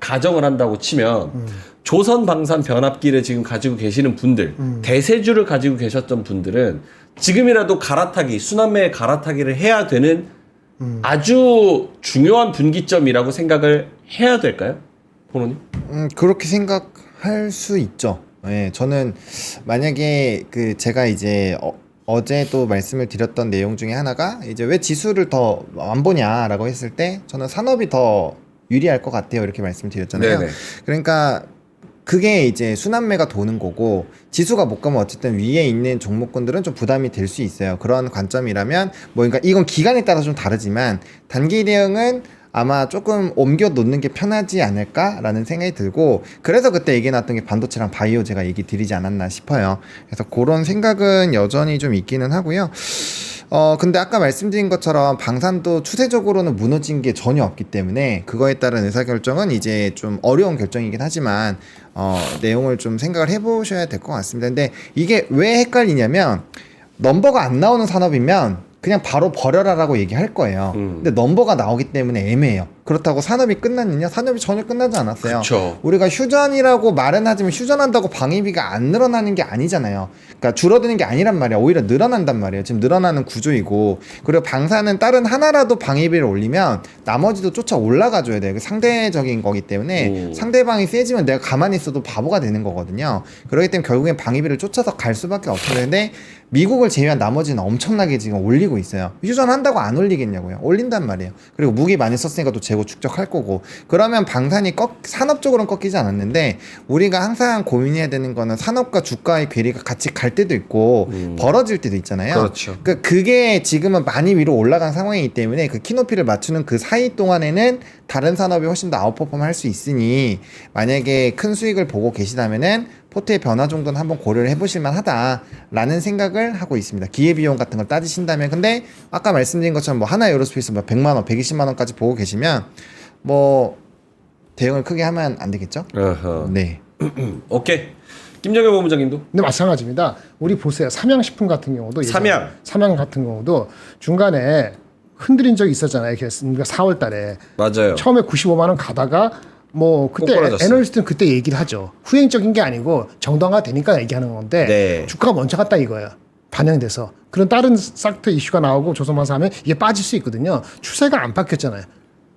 가정을 한다고 치면 조선 방산 변압기를 지금 가지고 계시는 분들, 대세주를 가지고 계셨던 분들은 지금이라도 갈아타기, 순환매의 갈아타기를 해야 되는 아주 중요한 분기점이라고 생각을 해야 될까요? 본호님? 그렇게 생각할 수 있죠. 예, 저는 만약에 제가 이제 어제도 말씀을 드렸던 내용 중에 하나가 이제 왜 지수를 더 안 보냐라고 했을 때 저는 산업이 더 유리할 것 같아요. 이렇게 말씀을 드렸잖아요. 네네. 그러니까 그게 이제 순환매가 도는 거고 지수가 못 가면 어쨌든 위에 있는 종목군들은 좀 부담이 될 수 있어요. 그런 관점이라면 뭐 그러니까 이건 기간에 따라 좀 다르지만 단기 대응은 아마 조금 옮겨 놓는 게 편하지 않을까라는 생각이 들고 그래서 그때 얘기 나왔던 게 반도체랑 바이오 제가 얘기 드리지 않았나 싶어요. 그래서 그런 생각은 여전히 좀 있기는 하고요. 근데 아까 말씀드린 것처럼 방산도 추세적으로는 무너진 게 전혀 없기 때문에 그거에 따른 의사결정은 이제 좀 어려운 결정이긴 하지만 내용을 좀 생각을 해보셔야 될 것 같습니다. 근데 이게 왜 헷갈리냐면 넘버가 안 나오는 산업이면 그냥 바로 버려라라고 얘기할 거예요. 근데 넘버가 나오기 때문에 애매해요. 그렇다고 산업이 끝났느냐? 산업이 전혀 끝나지 않았어요. 그쵸. 우리가 휴전이라고 말은 하지만 휴전한다고 방위비가 안 늘어나는 게 아니잖아요. 그러니까 줄어드는 게 아니란 말이야. 오히려 늘어난단 말이에요. 지금 늘어나는 구조이고 그리고 방사는 다른 하나라도 방위비를 올리면 나머지도 쫓아 올라가 줘야 돼요. 상대적인 거기 때문에 상대방이 세지면 내가 가만히 있어도 바보가 되는 거거든요. 그렇기 때문에 결국엔 방위비를 쫓아서 갈 수밖에 없어요. 근데 미국을 제외한 나머지는 엄청나게 지금 올리고 있어요. 휴전한다고 안 올리겠냐고요. 올린단 말이에요. 그리고 무기 많이 썼으니까 또 재고 축적할 거고 그러면 방산이 산업적으로는 꺾이지 않았는데 우리가 항상 고민해야 되는 거는 산업과 주가의 괴리가 같이 갈 때도 있고 벌어질 때도 있잖아요. 그렇죠. 그게 지금은 많이 위로 올라간 상황이기 때문에 그 키높이를 맞추는 그 사이 동안에는 다른 산업이 훨씬 더 아웃퍼폼 할 수 있으니 만약에 큰 수익을 보고 계시다면은 포트의 변화 정도는 한번 고려를 해보실 만하다라는 생각을 하고 있습니다. 기회비용 같은 걸 따지신다면 근데 아까 말씀드린 것처럼 뭐 하나 에어로스페이스 뭐 100만 원, 120만 원까지 보고 계시면 뭐 대응을 크게 하면 안 되겠죠? 어허. 네. 오케이. 김정현 본부장님도 근데 마찬가지입니다. 우리 보세요. 삼양식품 같은 경우도 삼양 같은 경우도 중간에 흔들린 적이 있었잖아요. 그러니까 4월 달에 맞아요. 처음에 95만 원 가다가 뭐 그때 꼬꾸라졌어요. 애널리스트는 그때 얘기를 하죠. 후행적인 게 아니고 정당화 되니까 얘기하는 건데 네. 주가가 먼저 갔다 이거예요. 반영돼서. 그런 다른 싹트 이슈가 나오고 조선방사 하면 이게 빠질 수 있거든요. 추세가 안 바뀌었잖아요.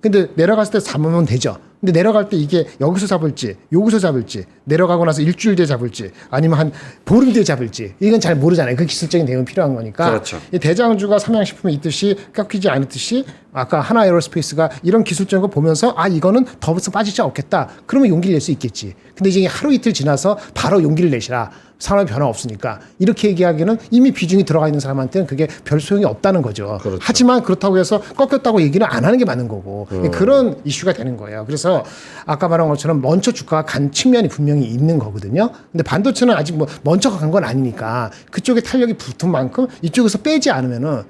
근데 내려갔을 때 잡으면 되죠. 근데 내려갈 때 이게 여기서 잡을지 여기서 잡을지 내려가고 나서 일주일 뒤에 잡을지 아니면 한 보름 뒤에 잡을지 이건 잘 모르잖아요. 그 기술적인 대응이 필요한 거니까. 그렇죠. 이 대장주가 삼양식품이 있듯이 깎이지 않았듯이 아까 하나 에어로스페이스가 이런 기술적인 거 보면서 아 이거는 더 빠지지 않겠다. 그러면 용기를 낼 수 있겠지. 근데 이제 하루 이틀 지나서 바로 용기를 내시라. 산업의 변화 없으니까 이렇게 얘기하기는 이미 비중이 들어가 있는 사람한테는 그게 별 소용이 없다는 거죠. 그렇죠. 하지만 그렇다고 해서 꺾였다고 얘기는 안 하는 게 맞는 거고 그런 이슈가 되는 거예요. 그래서 아까 말한 것처럼 먼저 주가가 간 측면이 분명히 있는 거거든요. 근데 반도체는 아직 뭐 먼저 간 건 아니니까 그쪽에 탄력이 붙은 만큼 이쪽에서 빼지 않으면은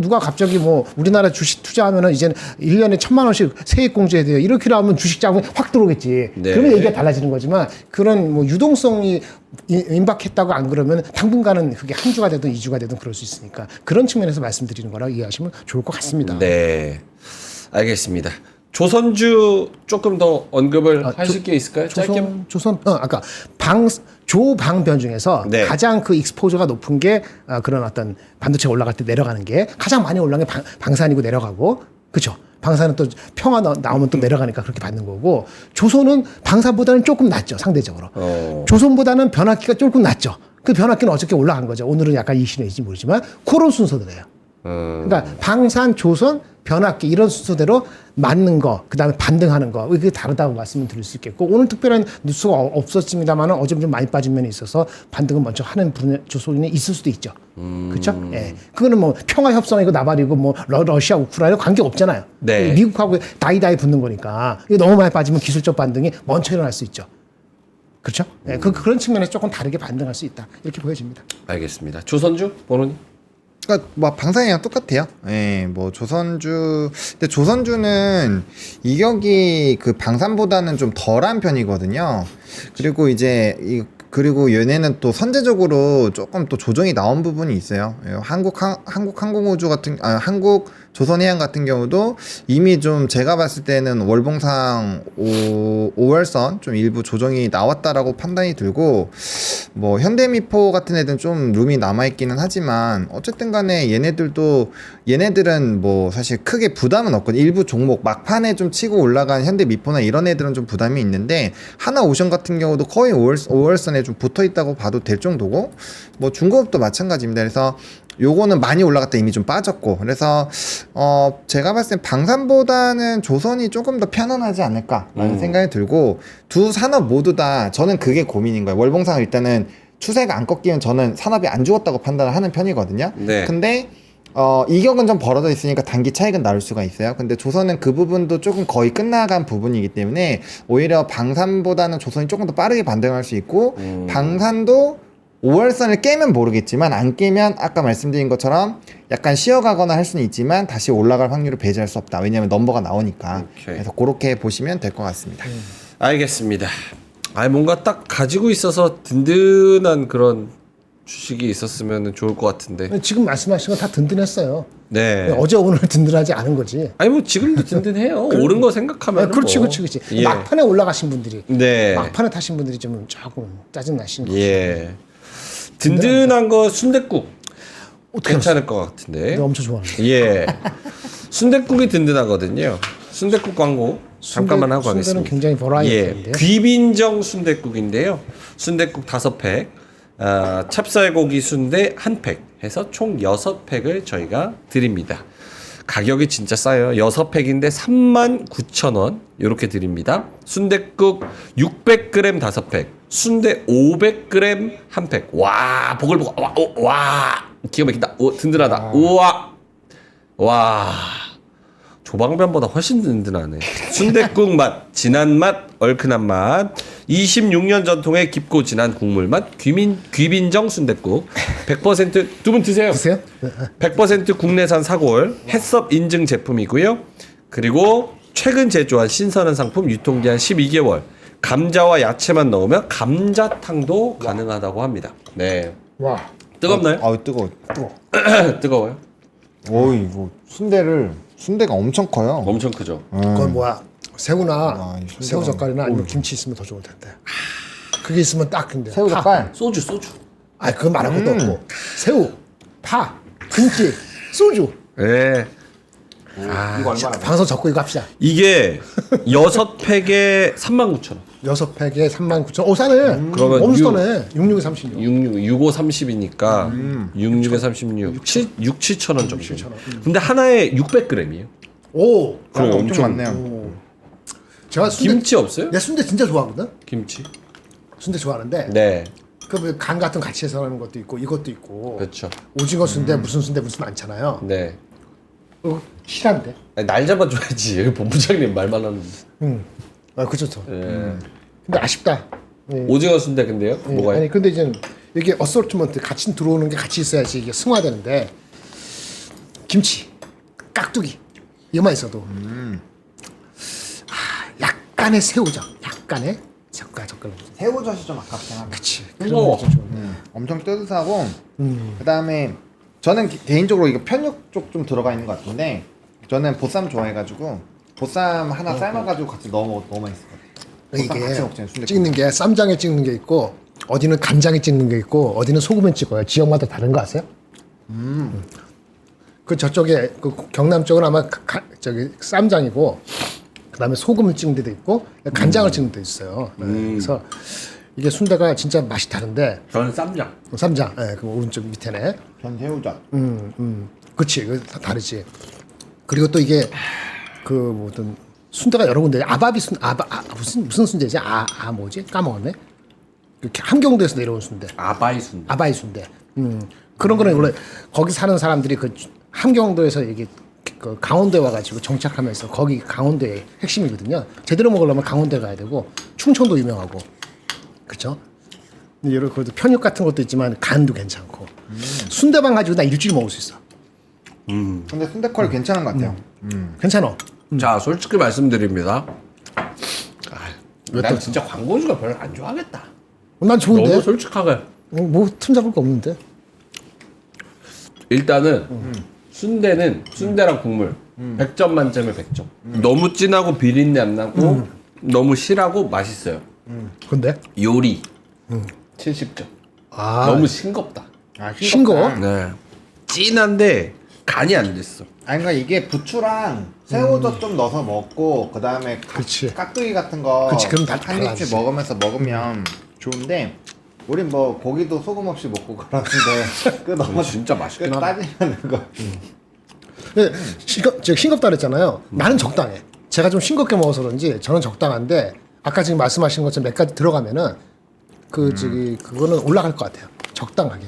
누가 갑자기 뭐 우리나라 주식 투자하면은 이제는 1년에 1,000만 원씩 세액 공제해야 돼요. 이렇게 나오면 주식 자금이 확 들어오겠지. 네. 그러면 얘기가 달라지는 거지만 그런 뭐 유동성이 임박했다고 안 그러면 당분간은 그게 한 주가 되든 2주가 되든 그럴 수 있으니까 그런 측면에서 말씀드리는 거라고 이해하시면 좋을 것 같습니다. 네. 알겠습니다. 조선주 조금 더 언급을 하실 게 있을까요? 짧게. 아까 조방변 중에서 네. 가장 그 익스포저가 높은 게 그런 어떤 반도체가 올라갈 때 내려가는 게 가장 많이 올라간 게 방산이고 내려가고 그렇죠. 방산은 또 평화 나오면 또 내려가니까 그렇게 받는 거고 조선은 방산보다는 조금 낮죠 상대적으로. 조선보다는 변압기가 조금 낮죠. 그 변압기는 어저께 올라간 거죠. 오늘은 약간 이슈인지 모르지만 그런 순서대로예요. 그러니까 방산, 조선, 변압기 이런 순서대로 맞는 거, 그다음에 반등하는 거 이게 다르다고 말씀을 드릴 수 있겠고 오늘 특별한 뉴스가 없었습니다만 어제 좀 많이 빠진 면이 있어서 반등을 먼저 하는 조선이 있을 수도 있죠. 그렇죠? 예, 그거는 뭐 평화 협상이고 나발이고 뭐 러시아 우크라이나 관계 없잖아요. 네. 미국하고 다이다이 붙는 거니까 이게 너무 많이 빠지면 기술적 반등이 먼저 일어날 수 있죠. 그렇죠? 예, 그런 측면에서 조금 다르게 반등할 수 있다 이렇게 보여집니다. 알겠습니다. 조선주 본원님. 그러니까 뭐 방산이랑 똑같아요. 예, 뭐 조선주, 근데 조선주는 이격이 그 방산보다는 좀 덜한 편이거든요. 그리고 이제 그리고 얘네는 또 선제적으로 조금 또 조정이 나온 부분이 있어요. 예, 한국항공우주 같은 한국 조선해양 같은 경우도 이미 좀 제가 봤을 때는 월봉상 5월선 좀 일부 조정이 나왔다라고 판단이 들고 뭐 현대미포 같은 애들은 좀 룸이 남아있기는 하지만 어쨌든 간에 얘네들은 뭐 사실 크게 부담은 없거든요. 일부 종목 막판에 좀 치고 올라간 현대미포나 이런 애들은 좀 부담이 있는데 하나오션 같은 경우도 거의 5월선에 좀 붙어있다고 봐도 될 정도고 뭐 중공업도 마찬가지입니다. 그래서 요거는 많이 올라갔다 이미 좀 빠졌고 그래서 제가 봤을 땐 방산보다는 조선이 조금 더 편안하지 않을까라는 생각이 들고 두 산업 모두 다 저는 그게 고민인 거예요. 월봉상 일단은 추세가 안 꺾이면 저는 산업이 안 죽었다고 판단을 하는 편이거든요. 네. 근데 이격은 좀 벌어져 있으니까 단기 차익은 나올 수가 있어요. 근데 조선은 그 부분도 조금 거의 끝나간 부분이기 때문에 오히려 방산보다는 조선이 조금 더 빠르게 반등할 수 있고 방산도 5월선을 깨면 모르겠지만 안 깨면 아까 말씀드린 것처럼 약간 쉬어가거나 할 수는 있지만 다시 올라갈 확률을 배제할 수 없다. 왜냐하면 넘버가 나오니까. 오케이. 그래서 그렇게 보시면 될 것 같습니다. 알겠습니다. 뭔가 딱 가지고 있어서 든든한 그런 주식이 있었으면 좋을 것 같은데. 지금 말씀하신 건 다 든든했어요. 네. 어제 오늘 든든하지 않은 거지. 뭐 지금도 든든해요. 오른 거 생각하면. 그렇지. 예. 막판에 올라가신 분들이, 네. 막판에 타신 분들이 좀 조금 짜증 나시는 거죠. 예. 든든한 거 순댓국 괜찮을 것 같은데. 내가 엄청 좋아하는. 예. 순댓국이 든든하거든요. 순댓국 광고 잠깐만 하고 순대는 가겠습니다. 굉장히 버라이어티인데요. 귀빈정 순댓국인데요. 순댓국 5팩, 찹쌀고기 순대 1팩 해서 총 6팩을 저희가 드립니다. 가격이 진짜 싸요. 6팩인데 39,000원 이렇게 드립니다. 순댓국 600g 5팩, 순대 500g 1팩. 와, 보글보글. 와, 기가 막힌다. 든든하다. 우와. 와. 조방변보다 훨씬 든든하네. 순댓국 맛, 진한 맛, 얼큰한 맛, 26년 전통의 깊고 진한 국물 맛, 귀빈정 순댓국, 100% 두 분 드세요. 드세요? 100% 국내산 사골, 햇섭 인증 제품이고요. 그리고 최근 제조한 신선한 상품 유통기한 12개월, 감자와 야채만 넣으면 감자탕도 가능하다고 합니다. 네. 와. 뜨겁나요? 아우 뜨거워. 뜨거워요? 오 이거 순대가 엄청 커요. 엄청 크죠. 그건 뭐야? 새우나 아, 이 순대가- 새우 젓갈이나 아니면 김치 있으면 더 좋을 텐데. 그게 있으면 딱 근데. 새우 파. 젓갈. 소주. 아, 그건 말할 것도 없고. 새우, 파, 김치, 소주. 네. 이거 얼마나? 방송 적고 이거 합시다. 이게 6팩에 39,000원. 6팩에 39,000원. 오, 싸네. 그러면 엄청 싸네. 66에 36. 65, 30이니까 66에 36, 6, 7,000원 정도. 근데 하나에 600g이에요. 오. 그럼 엄청 엄청 많네요. 제가 순대, 김치 없어요? 내 순대 진짜 좋아하거든. 김치? 순대 좋아하는데 네. 그간 같은 같이 해서 하는 것도 있고 이것도 있고. 그렇죠. 오징어 순대 무슨 순대 무슨 많잖아요. 네. 실한데. 아니, 날 잡아줘야지. 여기 본부장님 말만 하는데. 아, 그렇죠. 네. 근데 아쉽다. 예. 오징어 순대 근데요? 예, 뭐가요? 아니 근데 이제 이게 어소르트먼트 같이 들어오는 게 같이 있어야지 이게 승화되는데 김치, 깍두기 이거만 있어도 약간의 새우젓, 약간의 젓갈. 새우젓이 좀 아깝긴 하네. 그치. 뜨거워. 그런 게좀 좋은데. 엄청 뜨뜻하고 그다음에 저는 개인적으로 이거 편육 쪽 좀 들어가 있는 것 같은데 저는 보쌈 좋아해가지고 보쌈 하나 삶아가지고 같이 넣어 먹어도 너무 맛있을 것 같아요. 보쌈 같이 먹잖아요. 순대 찍는 게 쌈장에 찍는 게 있고 어디는 간장에 찍는 게 있고 어디는 소금에 찍어요. 지역마다 다른 거 아세요? 그 저쪽에 그 경남 쪽은 아마 저기 쌈장이고 그다음에 소금을 찍는 데도 있고 간장을 찍는 데도 있어요. 네, 그래서 이게 순대가 진짜 맛이 다른데 저는 쌈장. 쌈장, 예, 그 오른쪽 밑에네. 전 새우젓. 그치, 그 다르지. 그리고 또 이게 그 뭐든 순대가 여러 군데 아바비 무슨 순대지? 뭐지? 까먹었네. 이렇게 함경도에서 내려온 순대. 아바이 순대. 아바이 순대. 그런 거는 원래 거기 사는 사람들이 그 함경도에서 이게 그 강원도에 와가지고 정착하면서 거기 강원도의 핵심이거든요. 제대로 먹으려면 강원도에 가야 되고 충청도 유명하고, 그렇죠? 여러 그 편육 같은 것도 있지만 간도 괜찮고 순대만 가지고 나 일주일 먹을 수 있어. 근데 순대컬 괜찮은 것 같아요. 괜찮아. 자, 솔직히 말씀드립니다. 난 진짜 광고주가 별로 안 좋아하겠다. 난 좋은데. 너무 솔직하게. 뭐 틈잡을 거 없는데. 일단은 순대는 순대랑 국물 100점 만점에 100점. 너무 진하고 비린내 안 나고 너무 실하고 맛있어요. 근데 요리 70점. 아 너무 싱겁다. 아, 싱거워? 네. 진한데 간이 안 됐어. 아니 그러니까 이게 부추랑 새우젓 좀 넣어서 먹고 그 다음에 그치. 깍두기 같은 거 그치, 그럼 다 한 입씩 달라지지. 먹으면서 먹으면 좋은데 우린 뭐 고기도 소금 없이 먹고 그러는데 그 너무 진짜 맛있긴 그 하다. 따지면 거. 근데 싱겁다 그랬잖아요. 나는 적당해. 제가 좀 싱겁게 먹어서 그런지 저는 적당한데 아까 지금 말씀하신 것처럼 몇 가지 들어가면은 그 저기 그거는 올라갈 것 같아요. 적당하게.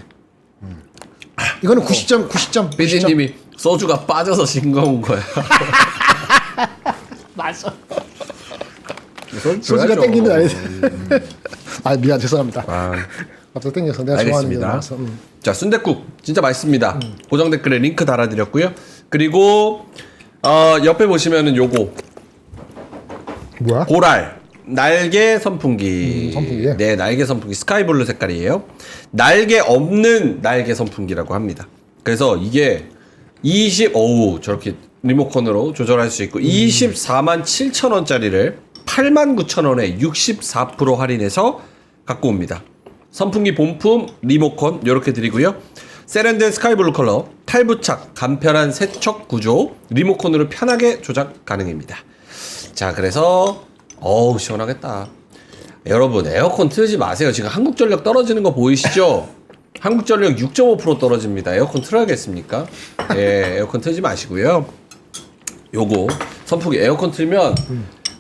이거는 90점. 삐지님이 소주가 빠져서 싱거운 거야. 맞아. 소주가 땡기는 거 아니지? 아 미안 죄송합니다. 갑자기 땡겨서 내가 좋아하는 게 알겠습니다. 나와서. 자, 순댓국 진짜 맛있습니다. 고정 댓글에 링크 달아드렸고요. 그리고 옆에 보시면은 요거 뭐야? 고랄 날개 선풍기. 선풍기요? 네, 날개 선풍기 스카이블루 색깔이에요. 날개 없는 날개 선풍기라고 합니다. 그래서 이게 저렇게 리모컨으로 조절할 수 있고 24만 7천 원짜리를 8만 9천 원에 64% 할인해서 갖고 옵니다. 선풍기 본품 리모컨 이렇게 드리고요. 세련된 스카이블루 컬러 탈부착 간편한 세척 구조 리모컨으로 편하게 조작 가능입니다. 자, 그래서 시원하겠다. 여러분 에어컨 틀지 마세요. 지금 한국전력 떨어지는 거 보이시죠? 한국전력 6.5% 떨어집니다. 에어컨 틀어야겠습니까? 예, 에어컨 틀지 마시고요. 요거 선풍기 에어컨 틀면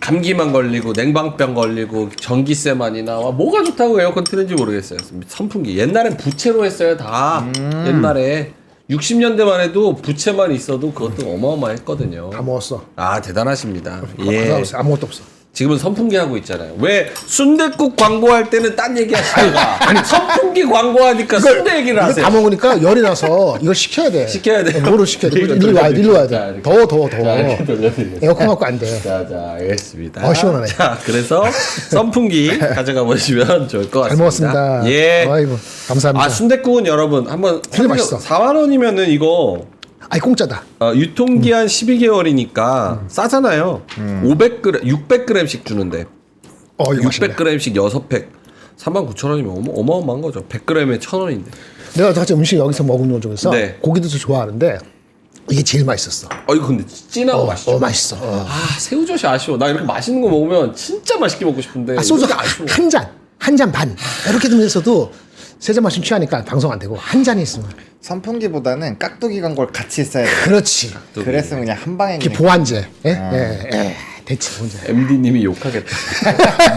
감기만 걸리고 냉방병 걸리고 전기세 많이 나와. 뭐가 좋다고 에어컨 틀는지 모르겠어요. 선풍기 옛날엔 부채로 했어요. 다 옛날에 60년대만 해도 부채만 있어도 그것도 어마어마했거든요. 다 먹었어. 아, 대단하십니다. 예. 예. 아무것도 없어. 지금은 선풍기 하고 있잖아요. 왜 순댓국 광고할 때는 딴 얘기 하시다가 아니 선풍기 광고하니까 순대 얘기를 이거 하세요. 다 먹으니까 열이 나서 이거 식혀야 돼. 식혀야 돼요. 뭐로 식혀야 돼? 이거 일로 와야 자, 돼. 이렇게. 더워. 자, 이렇게 돌려드리겠습니다. 에어컨 갖고 안 돼. 자, 알겠습니다. 시원하네. 자, 그래서 선풍기 가져가 보시면 좋을 것 잘 같습니다. 먹었습니다. 예. 아이고 감사합니다. 아, 순댓국은 여러분 한번 되게 맛있어. 4만 원이면은 이거 아이 공짜다. 유통기한 12개월이니까 싸잖아요. 500g, 600g씩 주는데 이거 맛있네. 600g씩 6팩 39,000원이면 어마어마한 거죠. 100g에 1,000원인데. 내가 같이 음식 여기서 먹은 것 중에서 네. 고기도 좋아하는데 이게 제일 맛있었어. 이거 근데 진하고 맛있죠. 맛있어. 아, 새우젓이 아쉬워. 나 이렇게 맛있는 거 먹으면 진짜 맛있게 먹고 싶은데. 소주 이거 아쉬워. 한 잔 반. 이렇게 되면서도 세 잔 마시면 취하니까 방송 안 되고 한 잔이 있으면. 선풍기보다는 깍두기 간 걸 같이 써야 돼. 그렇지. 그랬으면 그냥 한 방에 이게 그냥 보완제. 예. 대체 보완제. MD님이 욕하겠다.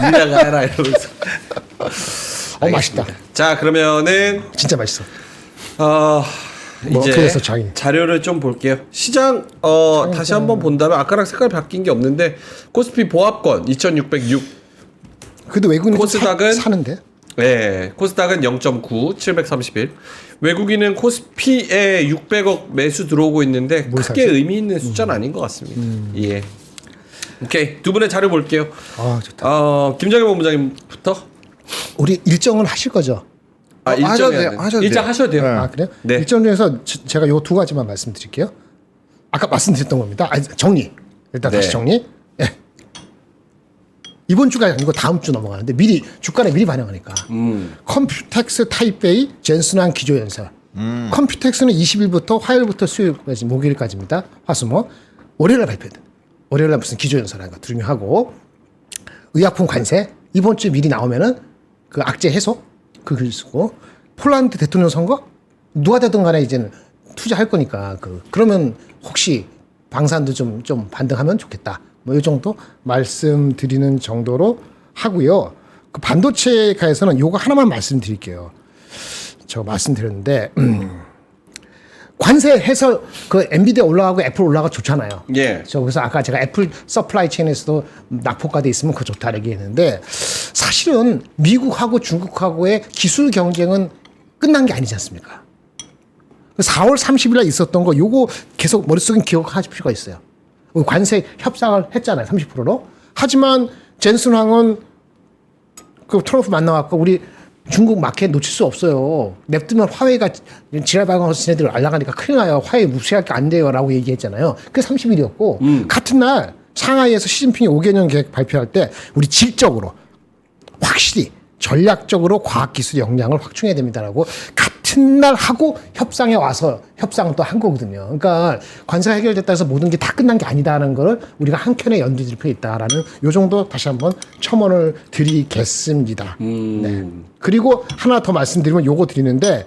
니나가 해라 이러면서. 맛있다. 자, 그러면은 진짜 맛있어. 이제 그래서 자기. 자료를 좀 볼게요. 시장 다시 한번 본다면 아까랑 색깔 바뀐 게 없는데 코스피 보합권 2,606. 그래도 외국인은 코스닥은 사는데. 네, 코스닥은 0.9, 731. 외국인은 코스피에 600억 매수 들어오고 있는데 크게 사지? 의미 있는 숫자는 아닌 것 같습니다. 예. 오케이, 두 분의 자료 볼게요. 좋다. 김정일 본부장님부터. 우리 일정은 하실 거죠? 하셔도 돼요. 일정 하셔도 돼요. 네. 그래요? 네. 일정 중에서 제가 요 두 가지만 말씀드릴게요. 아까 말씀드렸던 겁니다. 정리. 일단 네. 다시 정리. 예. 이번 주가 아니고 다음 주 넘어가는데 미리 주가를 미리 반영하니까. 컴퓨텍스 타이베이 젠슨한 기조연설. 컴퓨텍스는 20일부터 화요일부터 수요일까지 목요일까지입니다. 화수목. 월요일에 발표돼. 월요일에 무슨 기조연설하는 거 중요하고. 의약품 관세 이번 주 미리 나오면은 그 악재 해소 그 글 쓰고 폴란드 대통령 선거 누가 되든 간에 이제는 투자할 거니까 그러면 혹시 방산도 좀 반등하면 좋겠다. 뭐 이 정도 말씀드리는 정도로 하고요. 그 반도체가에서는 요거 하나만 말씀드릴게요. 제가 말씀드렸는데 관세 해서 그 엔비디아 올라가고 애플 올라가 좋잖아요. 예. 그래서 아까 제가 애플 서플라이 체인에서도 낙폭과돼 있으면 그거 좋다 얘기했는데 사실은 미국하고 중국하고의 기술 경쟁은 끝난 게 아니지 않습니까? 4월 30일 날 있었던 거 요거 계속 머릿속에 기억하실 필요가 있어요. 관세 협상을 했잖아요. 30%로. 하지만 젠슨 황은 그 트럼프 만나갖고 우리 중국 마켓 놓칠 수 없어요. 냅두면 화웨이가 지랄방아서 지네들 알아가니까 큰일 나요. 화웨이 무시할 게 안 돼요. 라고 얘기했잖아요. 그게 30일이었고 같은 날 상하이에서 시진핑이 5개년 계획 발표할 때 우리 질적으로 확실히 전략적으로 과학기술 역량을 확충해야 됩니다라고 같은 날 하고 협상에 와서 협상을 또 한 거거든요. 그러니까 관세가 해결됐다 해서 모든 게 다 끝난 게 아니다라는 걸 우리가 한켠에 연두질 필요 있다라는 요 정도 다시 한번 첨언을 드리겠습니다. 네. 그리고 하나 더 말씀드리면 요거 드리는데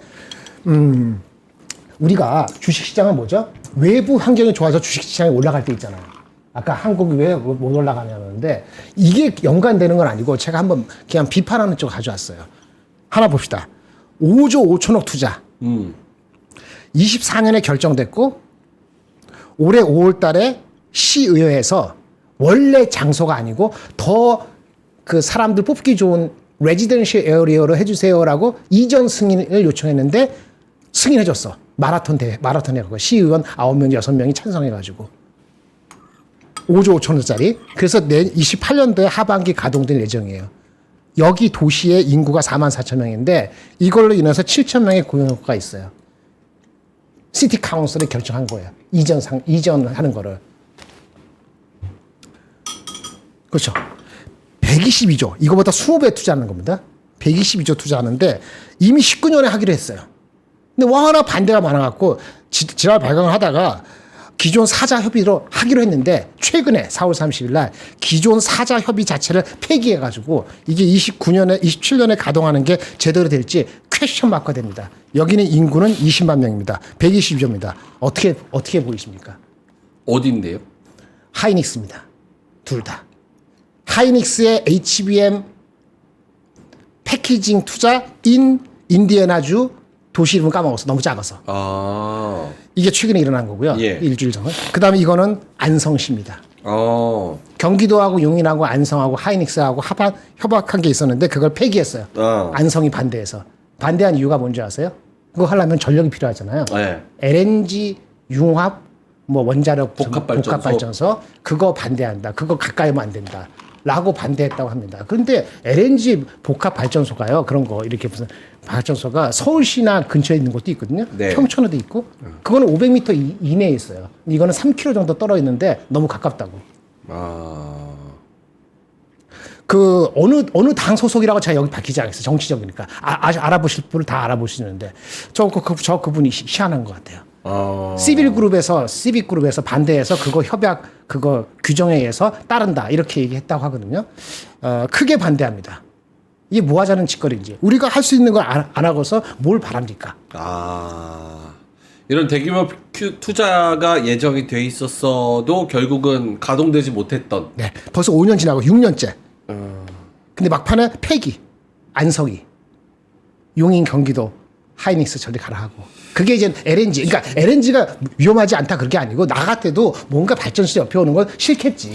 우리가 주식시장은 뭐죠? 외부 환경이 좋아서 주식시장이 올라갈 때 있잖아요. 아까 한국이 왜 못 올라가냐는데 이게 연관되는 건 아니고 제가 한번 그냥 비판하는 쪽 가져왔어요. 하나 봅시다. 5조 5천억 투자. 24년에 결정됐고 올해 5월 달에 시의회에서 원래 장소가 아니고 더 그 사람들 뽑기 좋은 레지던셜 에어리어로 해주세요라고 이전 승인을 요청했는데 승인해줬어. 마라톤 해가지고 시의원 9명, 6명이 찬성해가지고 5조 5천원짜리. 그래서 28년도에 하반기 가동될 예정이에요. 여기 도시의 인구가 44,000명인데 이걸로 인해서 7,000명의 고용효과가 있어요. 시티 카운슬이 결정한 거예요. 이전하는 거를. 그렇죠. 122조. 이거보다 20배 투자하는 겁니다. 122조 투자하는데 이미 19년에 하기로 했어요. 근데 워낙 반대가 많아갖고 지랄 발광을 하다가 기존 사자 협의로 하기로 했는데 최근에 4월 30일 날 기존 사자 협의 자체를 폐기해가지고 이게 29년에 27년에 가동하는 게 제대로 될지 퀘스천 마크가 됩니다. 여기는 인구는 20만 명입니다. 122조입니다. 어떻게 보이십니까? 어딘데요? 하이닉스입니다. 둘 다. 하이닉스의 HBM 패키징 투자 인디애나주 도시 이름을 까먹었어. 너무 작아서. 이게 최근에 일어난 거고요. 예. 일주일 전에. 그 다음에 이거는 안성시입니다. 경기도하고 용인하고 안성하고 하이닉스하고 협약한 게 있었는데 그걸 폐기했어요. 안성이 반대해서. 반대한 이유가 뭔지 아세요? 그거 하려면 전력이 필요하잖아요. 네. LNG 융합 뭐 원자력 복합발전소. 복합발전소 그거 반대한다. 그거 가까이 하면 안 된다. 라고 반대했다고 합니다. 그런데 LNG 복합발전소가요. 그런 거 이렇게 무슨 발전소가 서울시나 근처에 있는 곳도 있거든요. 네. 평촌에도 있고. 그거는 500m 이내에 있어요. 이거는 3km 정도 떨어 있는데 너무 가깝다고. 그 어느 당 소속이라고 제가 여기 밝히지 않겠어요. 정치적이니까 알아보실 분을 다 알아보시는데 저 그분이 희한한 것 같아요. 시빅그룹에서 반대해서 그거 협약 그거 규정에 의해서 따른다 이렇게 얘기했다고 하거든요. 크게 반대합니다. 이게 뭐 하자는 짓거리인지 우리가 할 수 있는 걸 안 하고서 뭘 바랍니까? 이런 대규모 투자가 예정이 돼 있었어도 결국은 가동되지 못했던. 네, 벌써 5년 지나고 6년째. 근데 막판에 폐기, 안성이, 용인 경기도 하이닉스 저리 가라 하고. 그게 이제 LNG. 그러니까 LNG가 위험하지 않다 그게 아니고 나 같아도 뭔가 발전소 옆에 오는 건 싫겠지.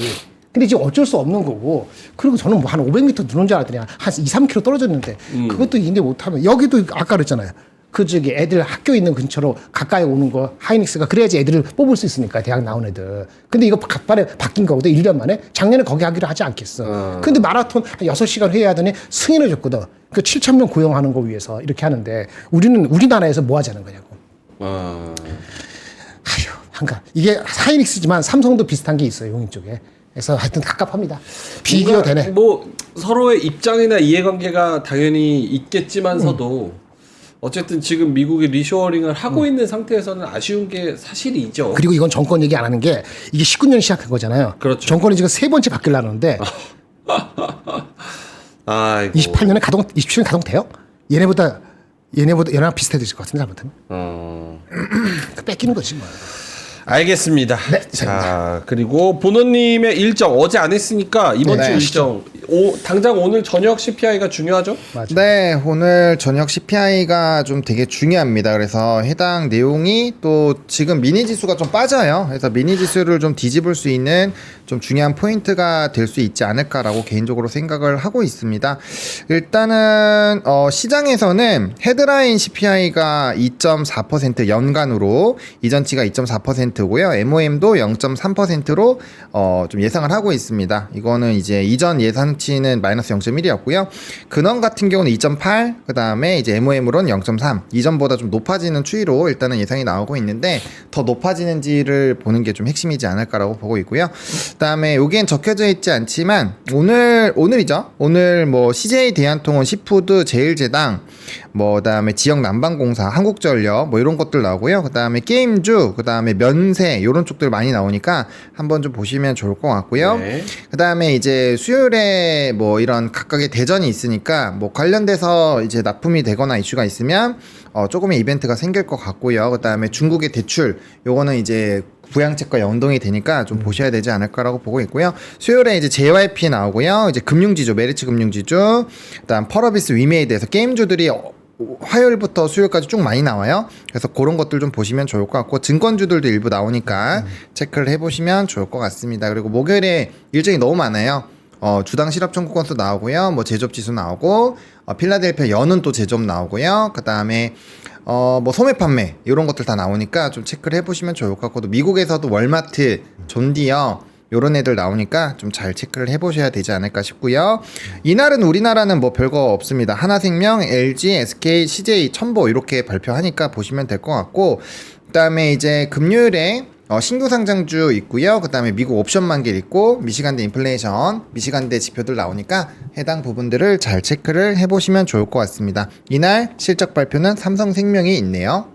근데 지금 어쩔 수 없는 거고. 그리고 저는 뭐 한 500m 들어온 줄 알았더니 한 2, 3km 떨어졌는데 그것도 인데 못하면 여기도 아까 그랬잖아요. 그 저기 애들 학교 있는 근처로 가까이 오는 거 하이닉스가 그래야지 애들을 뽑을 수 있으니까 대학 나온 애들. 근데 이거 갑발에 바뀐 거거든 1년 만에. 작년에 거기 하기로 하지 않겠어. 근데 마라톤 한 6시간 회의하더니 승인을 줬거든. 그 7,000명 고용하는 거 위해서 이렇게 하는데 우리는 우리나라에서 뭐 하자는 거냐고. 한가 이게 하이닉스지만 삼성도 비슷한 게 있어요 용인 쪽에. 그래서 하여튼 갑갑합니다. 비교되네. 뭐 서로의 입장이나 이해관계가 당연히 있겠지만서도 어쨌든 지금 미국이 리쇼어링을 하고 있는 상태에서는 아쉬운 게 사실이죠. 그리고 이건 정권 얘기 안 하는 게 이게 19년 시작한 거잖아요. 그렇죠. 정권이 지금 3번째 바뀌려는데 28년에 27년 가동돼요? 얘네랑 비슷해질 것 같은데 잘못하면. 그 뺏기는 거지 뭐. 알겠습니다. 네, 자, 그리고 보노님의 일정 어제 안 했으니까 이번 네, 주 일정 당장 오늘 저녁 CPI가 중요하죠? 맞아. 네, 오늘 저녁 CPI가 좀 되게 중요합니다. 그래서 해당 내용이 또 지금 미니 지수가 좀 빠져요. 그래서 미니 지수를 좀 뒤집을 수 있는 좀 중요한 포인트가 될 수 있지 않을까라고 개인적으로 생각을 하고 있습니다. 일단은 시장에서는 헤드라인 CPI가 2.4% 연간으로 이전치가 2.4%고요. MOM도 0.3%로 좀 예상을 하고 있습니다. 이거는 이제 이전 예상치는 마이너스 0.1이었고요. 근원 같은 경우는 2.8, 그 다음에 이제 MOM으로는 0.3, 이전보다 좀 높아지는 추이로 일단은 예상이 나오고 있는데 더 높아지는지를 보는 게 좀 핵심이지 않을까라고 보고 있고요. 그 다음에 여기엔 적혀져 있지 않지만 오늘이죠. 오늘 뭐 CJ 대한통운, 시푸드, 제일제당, 뭐 그다음에 지역 난방공사, 한국전력 뭐 이런 것들 나오고요. 그다음에 게임주, 그다음에 면세 이런 쪽들 많이 나오니까 한번 좀 보시면 좋을 것 같고요. 네. 그다음에 이제 수요일에 뭐 이런 각각의 대전이 있으니까 뭐 관련돼서 이제 납품이 되거나 이슈가 있으면 조금의 이벤트가 생길 것 같고요. 그다음에 중국의 대출 요거는 이제 부양책과 연동이 되니까 좀 보셔야 되지 않을까라고 보고 있고요. 수요일에 이제 JYP 나오고요. 이제 금융지주, 메리츠 금융지주, 그다음 펄어비스, 위메이드에서 게임주들이 화요일부터 수요일까지 쭉 많이 나와요. 그래서 그런 것들 좀 보시면 좋을 것 같고 증권주들도 일부 나오니까 체크를 해보시면 좋을 것 같습니다. 그리고 목요일에 일정이 너무 많아요. 주당 실업 청구건수 나오고요. 뭐 제조업지수 나오고 필라델피아 연은 또 제조업 나오고요. 그 다음에 뭐 소매 판매 이런 것들 다 나오니까 좀 체크를 해보시면 좋을 것 같고 또 미국에서도 월마트, 존디어 요런 애들 나오니까 좀 잘 체크를 해보셔야 되지 않을까 싶고요. 이날은 우리나라는 뭐 별거 없습니다. 하나생명, LG, SK, CJ, 첨보 이렇게 발표하니까 보시면 될 것 같고 그 다음에 이제 금요일에 신규 상장주 있고요. 그 다음에 미국 옵션 만기 있고 미시간대 인플레이션, 미시간대 지표들 나오니까 해당 부분들을 잘 체크를 해보시면 좋을 것 같습니다. 이날 실적 발표는 삼성생명이 있네요.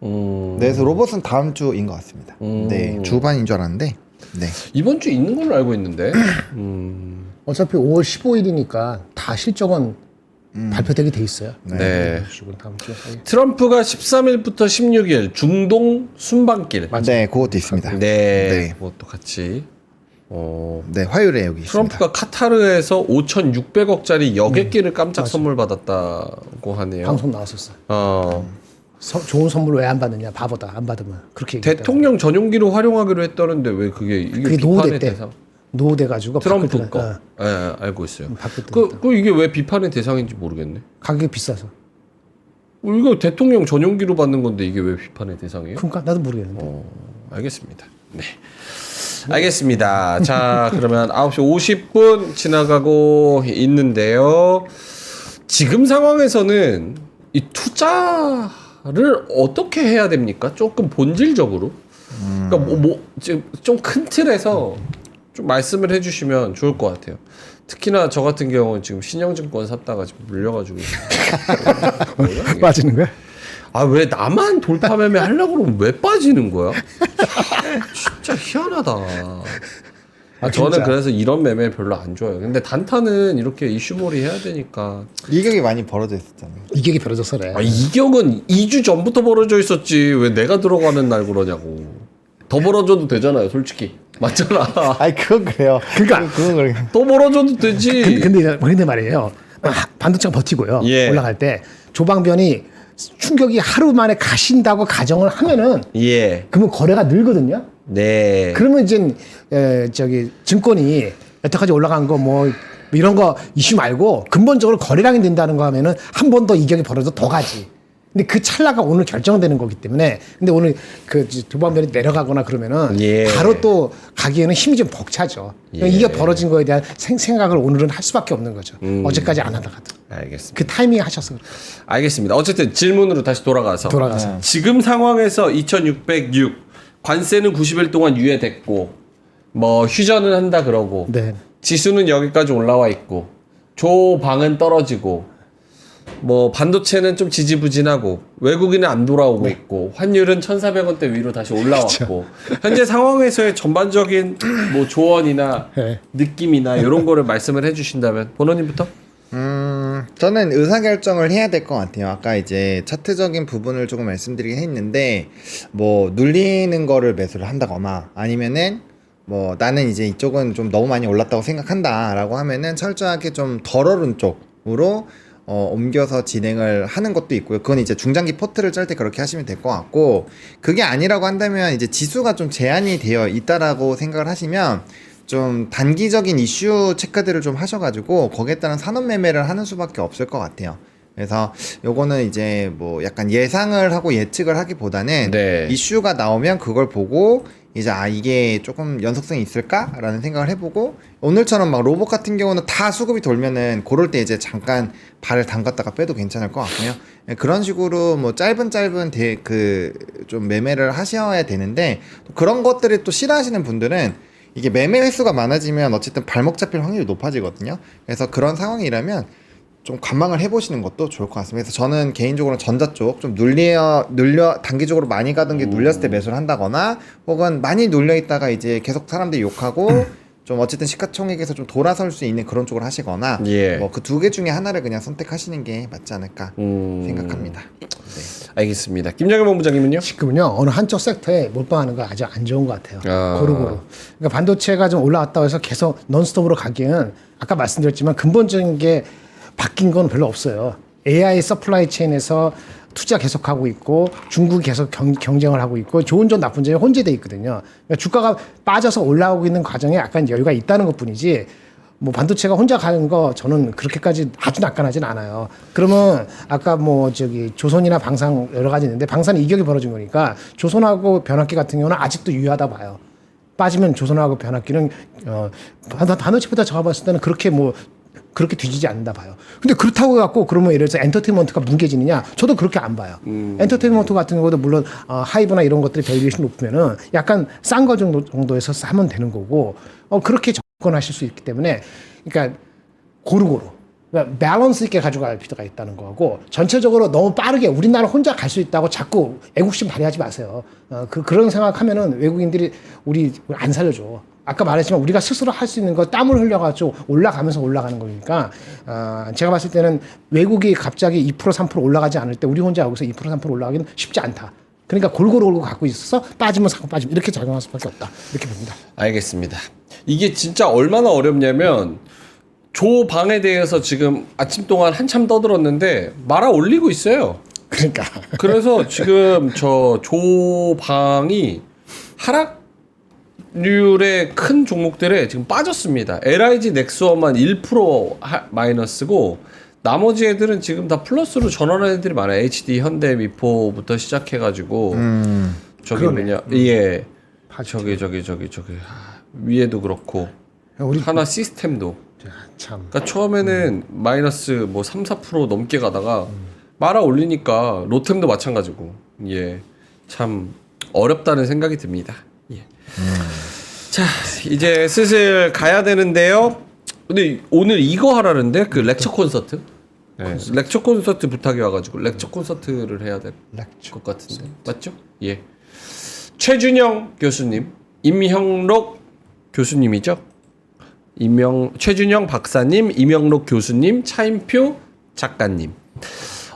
네, 그래서 로봇은 다음 주인 것 같습니다. 네, 주반인 줄 알았는데 네. 이번 주 있는 걸로 알고 있는데. 어차피 5월 15일이니까 다 실적은 발표되게 돼 있어요. 네. 다음 주에. 트럼프가 13일부터 16일 중동 순방길. 네, 그것도 있습니다. 네. 네. 그것도 같이. 네, 화요일에 여기 있습니다. 트럼프가 카타르에서 5,600억짜리 여객기를 깜짝 선물 받았다고 하네요. 방송 나왔었어. 좋은 선물 왜 안 받느냐 바보다 안 받으면 그렇게 얘기했다고. 대통령 전용기로 활용하기로 했다는데 왜 이게 그게 노후대 비판의 때 대상? 노후돼 가지고 트럼프 거. 예, 알고 있어요. 바꿀 때 그 이게 왜 비판의 대상인지 모르겠네. 가격이 비싸서. 이거 대통령 전용기로 받는 건데 이게 왜 비판의 대상이에요? 그러니까 나도 모르겠는데. 알겠습니다. 네. 알겠습니다. 자, 그러면 9시 50분 지나가고 있는데요. 지금 상황에서는 이 투자를 어떻게 해야 됩니까? 조금 본질적으로. 그러니까 좀 큰 틀에서 좀 말씀을 해주시면 좋을 것 같아요. 특히나 저 같은 경우는 지금 신영증권 샀다가 지금 물려가지고 빠지는 거야? 아 왜 나만 돌파 매매 하려고 그러면 왜 빠지는 거야? 진짜 희한하다. 저는 진짜. 그래서 이런 매매 별로 안 좋아해요. 근데 단타는 이렇게 이슈몰이 해야 되니까. 이격이 많이 벌어져 있었잖아요. 이격이 벌어져서 그래. 이격은 2주 전부터 벌어져 있었지. 왜 내가 들어가는 날 그러냐고. 더 벌어져도 되잖아요, 솔직히. 맞잖아. 아니 그건 그래요. 그러니까. 그건 그래. 더 벌어져도 되지. 근데 말이에요. 반도체가 버티고요. 예. 올라갈 때 조방변이 충격이 하루 만에 가신다고 가정을 하면은 예. 그러면 거래가 늘거든요. 네. 그러면 이제 저기 증권이 여태까지 올라간 거 뭐 이런 거 이슈 말고 근본적으로 거래량이 된다는 거 하면은 한 번 더 이격이 벌어져 더 가지. 근데 그 찰나가 오늘 결정되는 거기 때문에 근데 오늘 그 조방변이 내려가거나 그러면은 예. 바로 또 가기에는 힘이 좀 벅차죠. 예. 이게 벌어진 거에 대한 생각을 오늘은 할 수밖에 없는 거죠. 어제까지 안 하다가도 알겠습니다. 그 타이밍에 하셔서 그래요. 알겠습니다. 어쨌든 질문으로 다시 돌아가서. 돌아가서. 지금 상황에서 2606 관세는 90일 동안 유예됐고 뭐 휴전은 한다 그러고 네. 지수는 여기까지 올라와 있고 조방은 떨어지고 뭐 반도체는 좀 지지부진하고 외국인은 안 돌아오고 있고 환율은 1,400원대 위로 다시 올라왔고 현재 상황에서의 전반적인 뭐 조언이나 네. 느낌이나 이런 거를 말씀을 해주신다면 본원님부터? 저는 의사결정을 해야 될 것 같아요. 아까 이제 차트적인 부분을 조금 말씀드리긴 했는데, 뭐, 눌리는 거를 매수를 한다거나, 아니면은, 뭐, 나는 이제 이쪽은 좀 너무 많이 올랐다고 생각한다, 라고 하면은 철저하게 좀 덜 오른 쪽으로, 옮겨서 진행을 하는 것도 있고요. 그건 이제 중장기 포트를 짤 때 그렇게 하시면 될 것 같고, 그게 아니라고 한다면 이제 지수가 좀 제한이 되어 있다라고 생각을 하시면, 좀 단기적인 이슈 체크들을 좀 하셔가지고 거기에 따른 산업 매매를 하는 수밖에 없을 것 같아요. 그래서 요거는 이제 뭐 약간 예상을 하고 예측을 하기보다는 네. 이슈가 나오면 그걸 보고 이제 이게 조금 연속성이 있을까라는 생각을 해보고 오늘처럼 막 로봇 같은 경우는 다 수급이 돌면은 그럴 때 이제 잠깐 발을 담갔다가 빼도 괜찮을 것 같고요. 그런 식으로 뭐 짧은 좀 매매를 하셔야 되는데 그런 것들을 또 싫어하시는 분들은 이게 매매 횟수가 많아지면 어쨌든 발목 잡힐 확률이 높아지거든요. 그래서 그런 상황이라면 좀 관망을 해보시는 것도 좋을 것 같습니다. 그래서 저는 개인적으로 전자 쪽 좀 눌려 단기적으로 많이 가던 게 눌렸을 때 매수를 한다거나 혹은 많이 눌려 있다가 이제 계속 사람들이 욕하고 좀 어쨌든 시가총액에서 좀 돌아설 수 있는 그런 쪽을 하시거나 예. 뭐 그 두 개 중에 하나를 그냥 선택하시는 게 맞지 않을까 생각합니다. 네. 알겠습니다. 김정일 본부장님은요? 지금은요 어느 한쪽 섹터에 몰빵하는 거 아주 안 좋은 것 같아요. 아. 고루고루. 그러니까 반도체가 좀 올라왔다고 해서 계속 논스톱으로 가기에는 아까 말씀드렸지만 근본적인 게 바뀐 건 별로 없어요. AI 서플라이 체인에서 투자 계속하고 있고 중국이 계속 경쟁을 하고 있고 좋은 점 나쁜 점이 혼재돼 있거든요. 그러니까 주가가 빠져서 올라오고 있는 과정에 약간 여유가 있다는 것뿐이지 뭐 반도체가 혼자 가는 거 저는 그렇게까지 아주 낙관하진 않아요. 그러면 아까 뭐 저기 조선이나 방산 여러 가지 있는데 방산이 이격이 벌어진 거니까 조선하고 변압기 같은 경우는 아직도 유효하다 봐요. 빠지면 조선하고 변압기는 반도체보다 제가 봤을 때는 그렇게 뒤지지 않는다 봐요. 근데 그렇다고 해갖고 그러면 예를 들어서 엔터테인먼트가 뭉개지느냐? 저도 그렇게 안 봐요. 엔터테인먼트 같은 경우도 물론 하이브나 이런 것들이 밸류에이션 높으면은 약간 싼 거 정도에서 하면 되는 거고 그렇게 접근하실 수 있기 때문에 그러니까 고루고루 그러니까 밸런스 있게 가져갈 필요가 있다는 거고 전체적으로 너무 빠르게 우리나라 혼자 갈 수 있다고 자꾸 애국심 발휘하지 마세요. 그런 생각하면은 외국인들이 우리 안 살려줘. 아까 말했지만 우리가 스스로 할 수 있는 거 땀을 흘려가지고 올라가면서 올라가는 거니까 제가 봤을 때는 외국이 갑자기 2% 3% 올라가지 않을 때 우리 혼자 여기서 2% 3% 올라가기는 쉽지 않다. 그러니까 골고루 갖고 있어서 빠지면 사고 빠지면 이렇게 작용할 수밖에 없다. 이렇게 봅니다. 알겠습니다. 이게 진짜 얼마나 어렵냐면 조방에 대해서 지금 아침 동안 한참 떠들었는데 말아 올리고 있어요. 그러니까 그래서 지금 저 조방이 하락률의 큰 종목들에 지금 빠졌습니다. LIG 넥스원만 1% 마이너스고 나머지 애들은 지금 다 플러스로 전환한 애들이 많아요. HD, 현대, 미포부터 시작해가지고 저기 그러네. 뭐냐, 예, 저기 위에도 그렇고 우리 하나 시스템도. 참 그러니까 처음에는 마이너스 뭐 3, 4% 넘게 가다가 말아 올리니까 로템도 마찬가지고 예, 참 어렵다는 생각이 듭니다. 예. 자, 이제 슬슬 가야 되는데요. 근데 오늘 이거 하라는데 그 렉처 콘서트. 네, 렉처 콘서트 부탁이 와가지고 lek처 콘서트를 해야 될 것 같은데 맞죠? 예. 최준영 교수님, 임형록 교수님이죠. 최준영 박사님, 임영록 교수님, 차인표 작가님.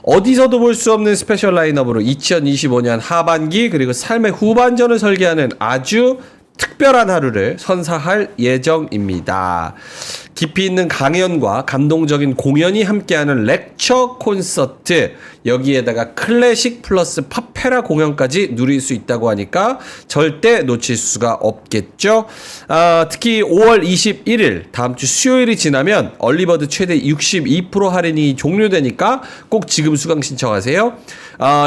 어디서도 볼 수 없는 스페셜 라인업으로 2025년 하반기 그리고 삶의 후반전을 설계하는 아주 특별한 하루를 선사할 예정입니다. 깊이 있는 강연과 감동적인 공연이 함께하는 렉처 콘서트, 여기에다가 클래식 플러스 파페라 공연까지 누릴 수 있다고 하니까 절대 놓칠 수가 없겠죠. 특히 5월 21일 다음 주 수요일이 지나면 얼리버드 최대 62% 할인이 종료되니까 꼭 지금 수강 신청하세요.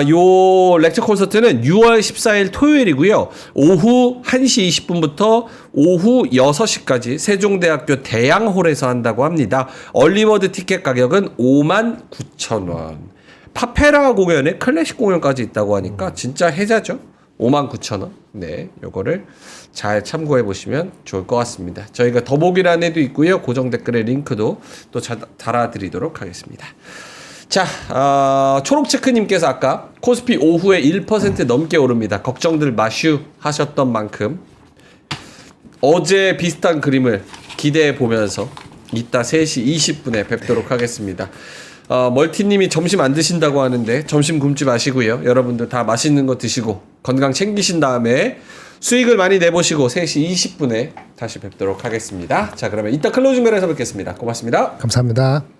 요 렉처 콘서트는 6월 14일 토요일이고요. 오후 1시 20분부터 오후 6시까지 세종대학교 대양홀에서 한다고 합니다. 얼리버드 티켓 가격은 59,000원. 파페라 공연에 클래식 공연까지 있다고 하니까 진짜 혜자죠. 59,000원. 네, 요거를 잘 참고해 보시면 좋을 것 같습니다. 저희가 더보기란에도 있고요. 고정 댓글에 링크도 또 달아드리도록 하겠습니다. 자, 초록체크님께서 아까 코스피 오후에 1% 넘게 오릅니다. 걱정들 마슈 하셨던 만큼 어제 비슷한 그림을 기대해 보면서 이따 3시 20분에 뵙도록 하겠습니다. 멀티님이 점심 안 드신다고 하는데 점심 굶지 마시고요. 여러분들 다 맛있는 거 드시고 건강 챙기신 다음에 수익을 많이 내보시고 3시 20분에 다시 뵙도록 하겠습니다. 자, 그러면 이따 클로징 벨에서 뵙겠습니다. 고맙습니다. 감사합니다.